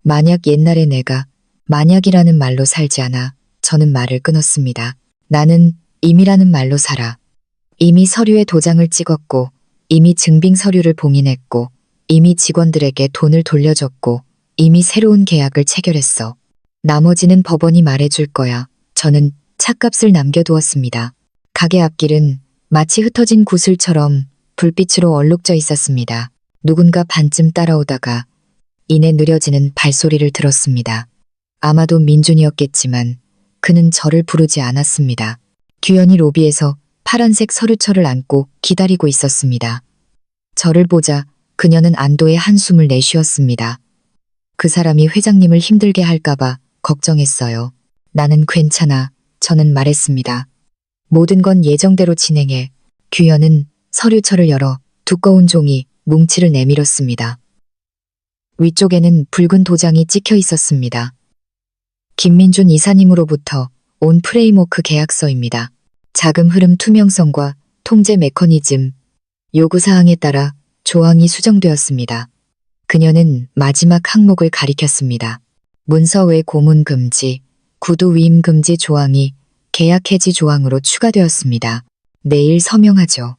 만약 옛날에 내가 만약이라는 말로 살지 않아 저는 말을 끊었습니다. 나는 임이라는 말로 살아. 이미 서류에 도장을 찍었고 이미 증빙 서류를 봉인했고 이미 직원들에게 돈을 돌려줬고 이미 새로운 계약을 체결했어. 나머지는 법원이 말해줄 거야. 저는 찻값을 남겨두었습니다. 가게 앞길은 마치 흩어진 구슬처럼 불빛으로 얼룩져 있었습니다. 누군가 반쯤 따라오다가 이내 느려지는 발소리를 들었습니다. 아마도 민준이었겠지만 그는 저를 부르지 않았습니다. 규현이 로비에서 파란색 서류철을 안고 기다리고 있었습니다. 저를 보자 그녀는 안도의 한숨을 내쉬었습니다. 그 사람이 회장님을 힘들게 할까봐 걱정했어요. 나는 괜찮아. 저는 말했습니다. 모든 건 예정대로 진행해. 규현은 서류철을 열어 두꺼운 종이 뭉치를 내밀었습니다. 위쪽에는 붉은 도장이 찍혀 있었습니다. 김민준 이사님으로부터 온 프레임워크 계약서입니다. 자금 흐름 투명성과 통제 메커니즘, 요구사항에 따라 조항이 수정되었습니다. 그녀는 마지막 항목을 가리켰습니다. 문서 외 고문 금지, 구두 위임 금지 조항이 계약 해지 조항으로 추가되었습니다. 내일 서명하죠.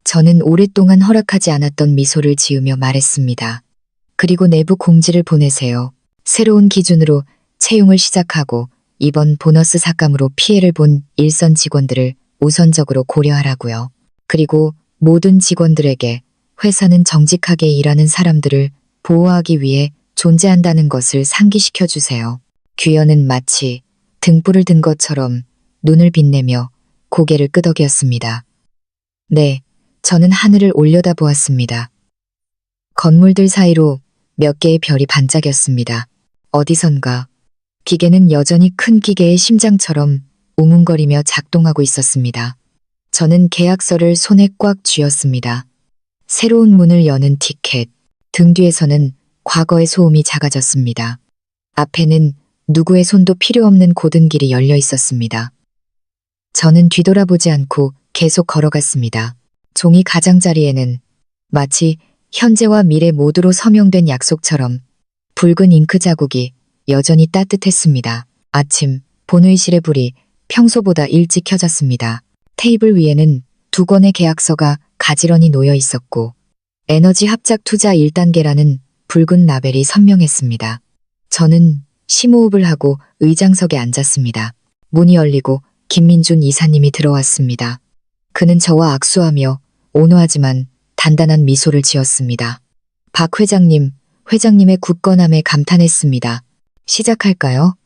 저는 오랫동안 허락하지 않았던 미소를 지으며 말했습니다. 그리고 내부 공지를 보내세요. 새로운 기준으로 채용을 시작하고 이번 보너스 삭감으로 피해를 본 일선 직원들을 우선적으로 고려하라고요. 그리고 모든 직원들에게 회사는 정직하게 일하는 사람들을 보호하기 위해 존재한다는 것을 상기시켜 주세요. 규현은 마치 등불을 든 것처럼 눈을 빛내며 고개를 끄덕였습니다. 네, 저는 하늘을 올려다보았습니다. 건물들 사이로 몇 개의 별이 반짝였습니다. 어디선가 기계는 여전히 큰 기계의 심장처럼 웅웅거리며 작동하고 있었습니다. 저는 계약서를 손에 꽉 쥐었습니다. 새로운 문을 여는 티켓, 등 뒤에서는 과거의 소음이 작아졌습니다. 앞에는 누구의 손도 필요 없는 고든 길이 열려 있었습니다. 저는 뒤돌아보지 않고 계속 걸어갔습니다. 종이 가장자리에는 마치 현재와 미래 모두로 서명된 약속처럼 붉은 잉크 자국이 여전히 따뜻했습니다. 아침, 본회의실의 불이 평소보다 일찍 켜졌습니다. 테이블 위에는 2권의 계약서가 가지런히 놓여 있었고 에너지 합작 투자 1단계라는 붉은 라벨이 선명했습니다. 저는 심호흡을 하고 의장석에 앉았습니다. 문이 열리고 김민준 이사님이 들어왔습니다. 그는 저와 악수하며 온화하지만 단단한 미소를 지었습니다. 박 회장님, 회장님의 굳건함에 감탄했습니다. 시작할까요?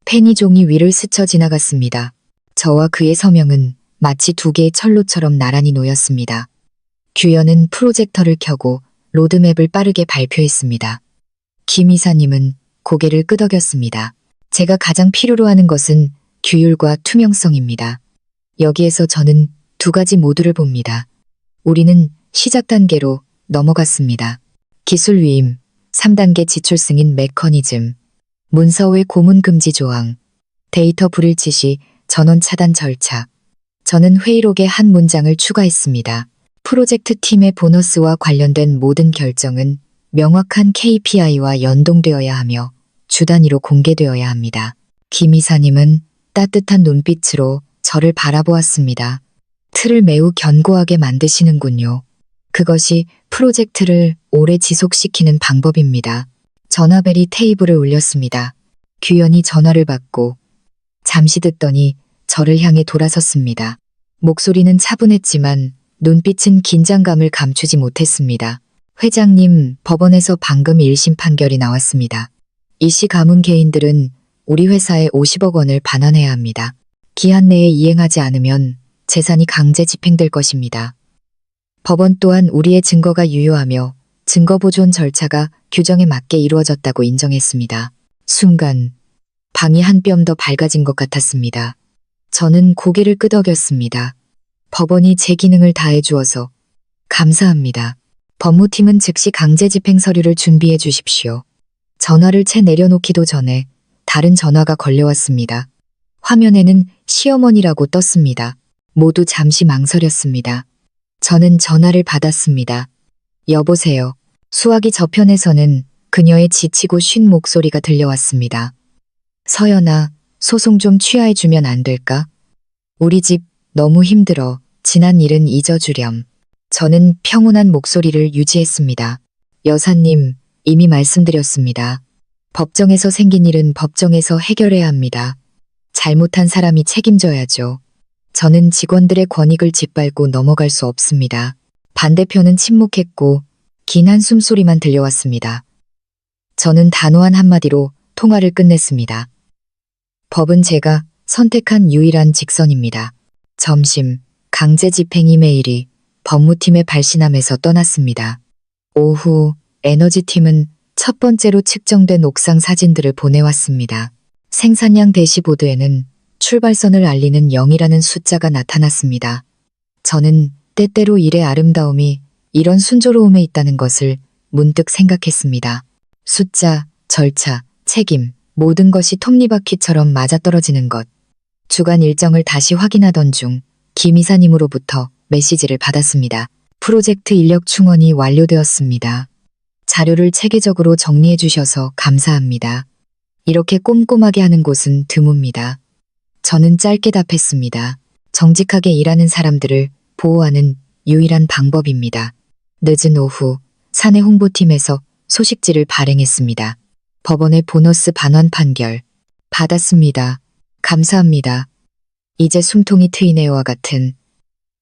펜이 종이 위를 스쳐 지나갔습니다. 저와 그의 서명은 마치 2개의 철로처럼 나란히 놓였습니다. 규현은 프로젝터를 켜고 로드맵을 빠르게 발표했습니다. 김 이사님은 고개를 끄덕였습니다. 제가 가장 필요로 하는 것은 규율과 투명성입니다. 여기에서 저는 2가지 모두를 봅니다. 우리는 시작 단계로 넘어갔습니다. 기술 위임, 3단계 지출 승인 메커니즘, 문서 외 고문 금지 조항, 데이터 불일치 시 전원 차단 절차. 저는 회의록에 한 문장을 추가했습니다. 프로젝트 팀의 보너스와 관련된 모든 결정은 명확한 KPI와 연동되어야 하며 주 단위로 공개되어야 합니다. 김 이사님은 따뜻한 눈빛으로 저를 바라보았습니다. 틀을 매우 견고하게 만드시는군요. 그것이 프로젝트를 오래 지속시키는 방법입니다. 전화벨이 테이블을 울렸습니다. 규현이 전화를 받고 잠시 듣더니 저를 향해 돌아섰습니다. 목소리는 차분했지만 눈빛은 긴장감을 감추지 못했습니다. 회장님, 법원에서 방금 1심 판결이 나왔습니다. 이씨 가문 개인들은 우리 회사에 50억 원을 반환해야 합니다. 기한 내에 이행하지 않으면 재산이 강제 집행될 것입니다. 법원 또한 우리의 증거가 유효하며 증거 보존 절차가 규정에 맞게 이루어졌다고 인정했습니다. 순간 방이 한 뼘 더 밝아진 것 같았습니다. 저는 고개를 끄덕였습니다. 법원이 제 기능을 다해 주어서 감사합니다. 법무팀은 즉시 강제 집행 서류를 준비해 주십시오. 전화를 채 내려놓기도 전에 다른 전화가 걸려왔습니다. 화면에는 시어머니라고 떴습니다. 모두 잠시 망설였습니다. 저는 전화를 받았습니다. 여보세요. 수화기 저편에서는 그녀의 지치고 쉰 목소리가 들려왔습니다. 서연아, 소송 좀 취하해주면 안 될까? 우리 집 너무 힘들어. 지난 일은 잊어주렴. 저는 평온한 목소리를 유지했습니다. 여사님, 이미 말씀드렸습니다. 법정에서 생긴 일은 법정에서 해결해야 합니다. 잘못한 사람이 책임져야죠. 저는 직원들의 권익을 짓밟고 넘어갈 수 없습니다. 반대편은 침묵했고 긴 한숨 소리만 들려왔습니다. 저는 단호한 한마디로 통화를 끝냈습니다. 법은 제가 선택한 유일한 직선입니다. 점심, 강제 집행 이메일이 법무팀의 발신함에서 떠났습니다. 오후, 에너지팀은 첫 번째로 측정된 옥상 사진들을 보내왔습니다. 생산량 대시보드에는 출발선을 알리는 0이라는 숫자가 나타났습니다. 저는 때때로 일의 아름다움이 이런 순조로움에 있다는 것을 문득 생각했습니다. 숫자, 절차, 책임, 모든 것이 톱니바퀴처럼 맞아떨어지는 것. 주간 일정을 다시 확인하던 중 김 이사님으로부터 메시지를 받았습니다. 프로젝트 인력 충원이 완료되었습니다. 자료를 체계적으로 정리해 주셔서 감사합니다. 이렇게 꼼꼼하게 하는 곳은 드뭅니다. 저는 짧게 답했습니다. 정직하게 일하는 사람들을 보호하는 유일한 방법입니다. 늦은 오후, 사내 홍보팀에서 소식지를 발행했습니다. 법원의 보너스 반환 판결. 받았습니다. 감사합니다. 이제 숨통이 트이네요와 같은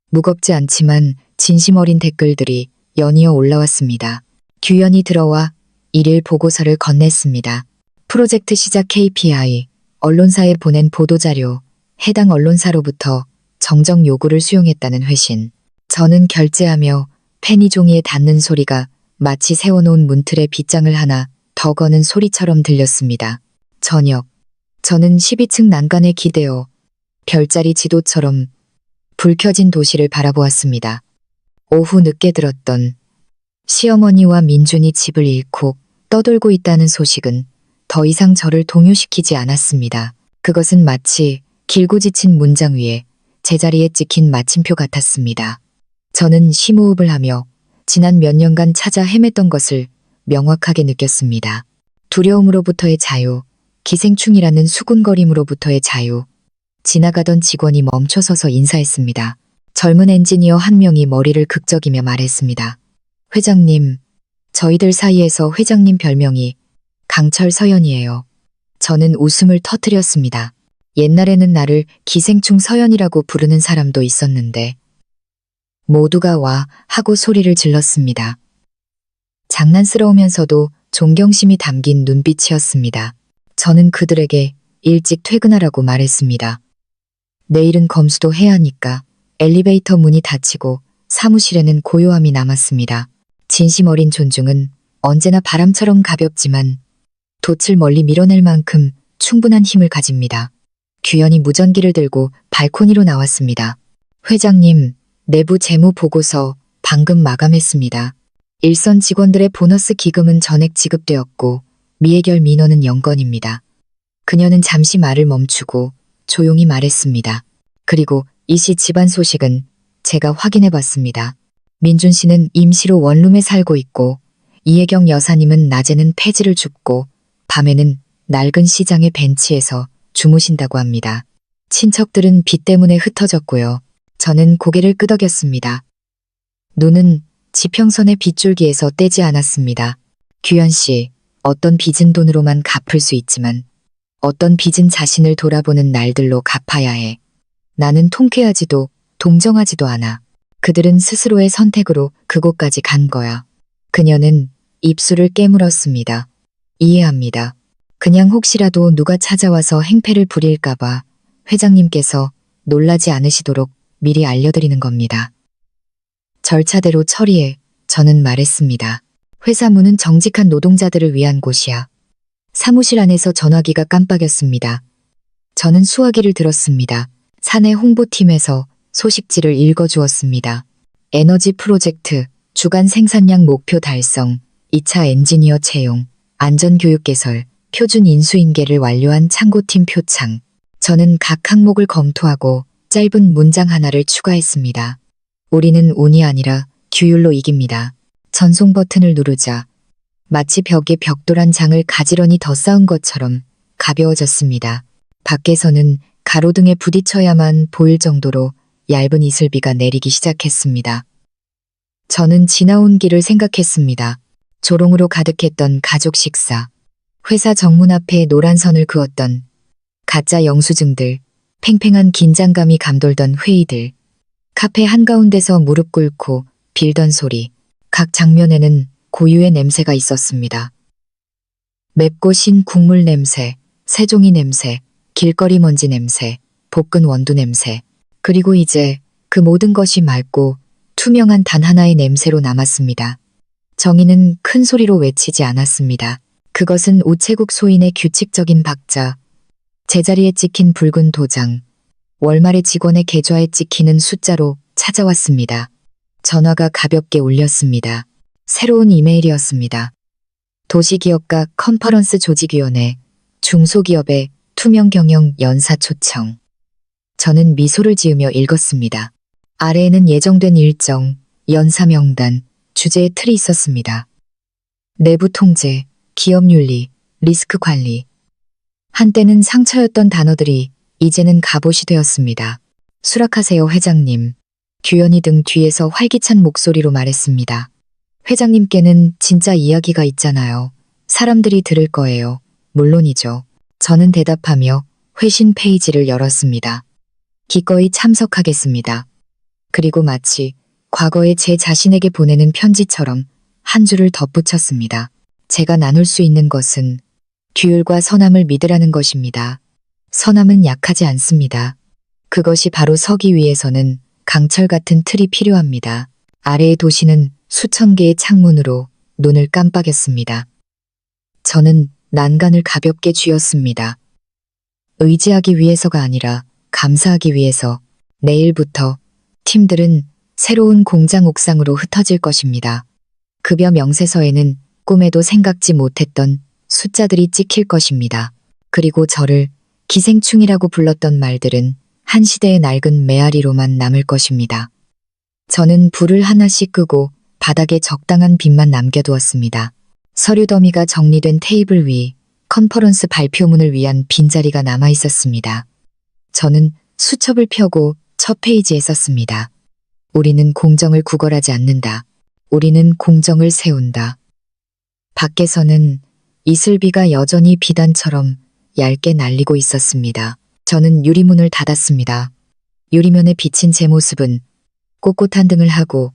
무겁지 않지만 진심 어린 댓글들이 연이어 올라왔습니다. 규현이 들어와 일일 보고서를 건넸습니다. 프로젝트 시작 KPI, 언론사에 보낸 보도자료, 해당 언론사로부터 정정 요구를 수용했다는 회신. 저는 결제하며 펜이 종이에 닿는 소리가 마치 세워놓은 문틀에 빗장을 하나 더 거는 소리처럼 들렸습니다. 저녁, 저는 12층 난간에 기대어 별자리 지도처럼 불 켜진 도시를 바라보았습니다. 오후 늦게 들었던 시어머니와 민준이 집을 잃고 떠돌고 있다는 소식은 더 이상 저를 동요시키지 않았습니다. 그것은 마치 길고 지친 문장 위에 제자리에 찍힌 마침표 같았습니다. 저는 심호흡을 하며 지난 몇 년간 찾아 헤맸던 것을 명확하게 느꼈습니다. 두려움으로부터의 자유, 기생충이라는 수군거림으로부터의 자유. 지나가던 직원이 멈춰서서 인사했습니다. 젊은 엔지니어 한 명이 머리를 극적이며 말했습니다. 회장님, 저희들 사이에서 회장님 별명이 강철 서연이에요. 저는 웃음을 터뜨렸습니다. 옛날에는 나를 기생충 서연이라고 부르는 사람도 있었는데 모두가 와 하고 소리를 질렀습니다. 장난스러우면서도 존경심이 담긴 눈빛이었습니다. 저는 그들에게 일찍 퇴근하라고 말했습니다. 내일은 검수도 해야 하니까. 엘리베이터 문이 닫히고 사무실에는 고요함이 남았습니다. 진심 어린 존중은 언제나 바람처럼 가볍지만 돛을 멀리 밀어낼 만큼 충분한 힘을 가집니다. 규현이 무전기를 들고 발코니로 나왔습니다. 회장님, 내부 재무 보고서 방금 마감했습니다. 일선 직원들의 보너스 기금은 전액 지급되었고 미해결 민원은 영건입니다. 그녀는 잠시 말을 멈추고 조용히 말했습니다. 그리고 이 시 집안 소식은 제가 확인해 봤습니다. 민준 씨는 임시로 원룸에 살고 있고 이혜경 여사님은 낮에는 폐지를 줍고 밤에는 낡은 시장의 벤치에서 주무신다고 합니다. 친척들은 비 때문에 흩어졌고요. 저는 고개를 끄덕였습니다. 눈은 지평선의 빗줄기에서 떼지 않았습니다. 규현 씨, 어떤 빚은 돈으로만 갚을 수 있지만 어떤 빚은 자신을 돌아보는 날들로 갚아야 해. 나는 통쾌하지도 동정하지도 않아. 그들은 스스로의 선택으로 그곳까지 간 거야. 그녀는 입술을 깨물었습니다. 이해합니다. 그냥 혹시라도 누가 찾아와서 행패를 부릴까봐 회장님께서 놀라지 않으시도록 미리 알려드리는 겁니다. 절차대로 처리해, 저는 말했습니다. 회사 문은 정직한 노동자들을 위한 곳이야. 사무실 안에서 전화기가 깜빡였습니다. 저는 수화기를 들었습니다. 사내 홍보팀에서 소식지를 읽어주었습니다. 에너지 프로젝트, 주간 생산량 목표 달성, 2차 엔지니어 채용, 안전교육 개설, 표준 인수인계를 완료한 창고팀 표창. 저는 각 항목을 검토하고 짧은 문장 하나를 추가했습니다. 우리는 운이 아니라 규율로 이깁니다. 전송 버튼을 누르자 마치 벽에 벽돌한 장을 가지런히 덧쌓은 것처럼 가벼워졌습니다. 밖에서는 가로등에 부딪혀야만 보일 정도로 얇은 이슬비가 내리기 시작했습니다. 저는 지나온 길을 생각했습니다. 조롱으로 가득했던 가족 식사, 회사 정문 앞에 노란 선을 그었던 가짜 영수증들, 팽팽한 긴장감이 감돌던 회의들, 카페 한가운데서 무릎 꿇고 빌던 소리, 각 장면에는 고유의 냄새가 있었습니다. 맵고 신 국물 냄새, 새종이 냄새, 길거리 먼지 냄새, 볶은 원두 냄새, 그리고 이제 그 모든 것이 맑고 투명한 단 하나의 냄새로 남았습니다. 정의는 큰 소리로 외치지 않았습니다. 그것은 우체국 소인의 규칙적인 박자, 제자리에 찍힌 붉은 도장, 월말의 직원의 계좌에 찍히는 숫자로 찾아왔습니다. 전화가 가볍게 울렸습니다. 새로운 이메일이었습니다. 도시기업가 컨퍼런스 조직위원회, 중소기업의 투명 경영 연사 초청. 저는 미소를 지으며 읽었습니다. 아래에는 예정된 일정, 연사 명단, 주제의 틀이 있었습니다. 내부 통제, 기업 윤리, 리스크 관리. 한때는 상처였던 단어들이 이제는 갑옷이 되었습니다. 수락하세요, 회장님. 규현이 등 뒤에서 활기찬 목소리로 말했습니다. 회장님께는 진짜 이야기가 있잖아요. 사람들이 들을 거예요. 물론이죠. 저는 대답하며 회신 페이지를 열었습니다. 기꺼이 참석하겠습니다. 그리고 마치 과거에 제 자신에게 보내는 편지처럼 한 줄을 덧붙였습니다. 제가 나눌 수 있는 것은 규율과 선함을 믿으라는 것입니다. 선함은 약하지 않습니다. 그것이 바로 서기 위해서는 강철 같은 틀이 필요합니다. 아래의 도시는 수천 개의 창문으로 눈을 깜빡였습니다. 저는 난간을 가볍게 쥐었습니다. 의지하기 위해서가 아니라 감사하기 위해서. 내일부터 팀들은 새로운 공장 옥상으로 흩어질 것입니다. 급여 명세서에는 꿈에도 생각지 못했던 숫자들이 찍힐 것입니다. 그리고 저를 기생충이라고 불렀던 말들은 한 시대의 낡은 메아리로만 남을 것입니다. 저는 불을 하나씩 끄고 바닥에 적당한 빛만 남겨두었습니다. 서류 더미가 정리된 테이블 위 컨퍼런스 발표문을 위한 빈자리가 남아 있었습니다. 저는 수첩을 펴고 첫 페이지에 썼습니다. 우리는 공정을 구걸하지 않는다. 우리는 공정을 세운다. 밖에서는 이슬비가 여전히 비단처럼 얇게 날리고 있었습니다. 저는 유리문을 닫았습니다. 유리면에 비친 제 모습은 꼿꼿한 등을 하고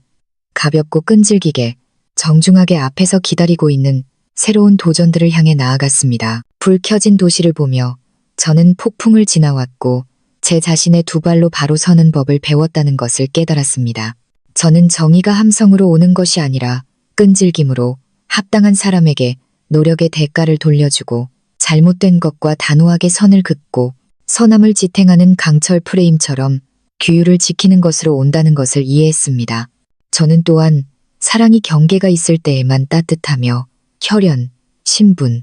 가볍고 끈질기게 정중하게 앞에서 기다리고 있는 새로운 도전들을 향해 나아갔습니다. 불 켜진 도시를 보며 저는 폭풍을 지나왔고 제 자신의 두 발로 바로 서는 법을 배웠다는 것을 깨달았습니다. 저는 정의가 함성으로 오는 것이 아니라 끈질김으로 합당한 사람에게 노력의 대가를 돌려주고 잘못된 것과 단호하게 선을 긋고 선함을 지탱하는 강철 프레임처럼 규율을 지키는 것으로 온다는 것을 이해했습니다. 저는 또한 사랑이 경계가 있을 때에만 따뜻하며 혈연, 신분,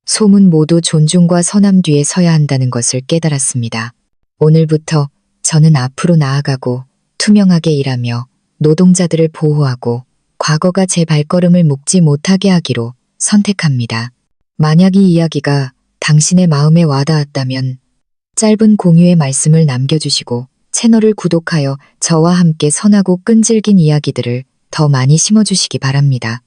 소문 모두 존중과 선함 뒤에 서야 한다는 것을 깨달았습니다. 오늘부터 저는 앞으로 나아가고 투명하게 일하며 노동자들을 보호하고 과거가 제 발걸음을 묶지 못하게 하기로 선택합니다. 만약 이 이야기가 당신의 마음에 와닿았다면 짧은 공유의 말씀을 남겨주시고 채널을 구독하여 저와 함께 선하고 끈질긴 이야기들을 더 많이 심어주시기 바랍니다.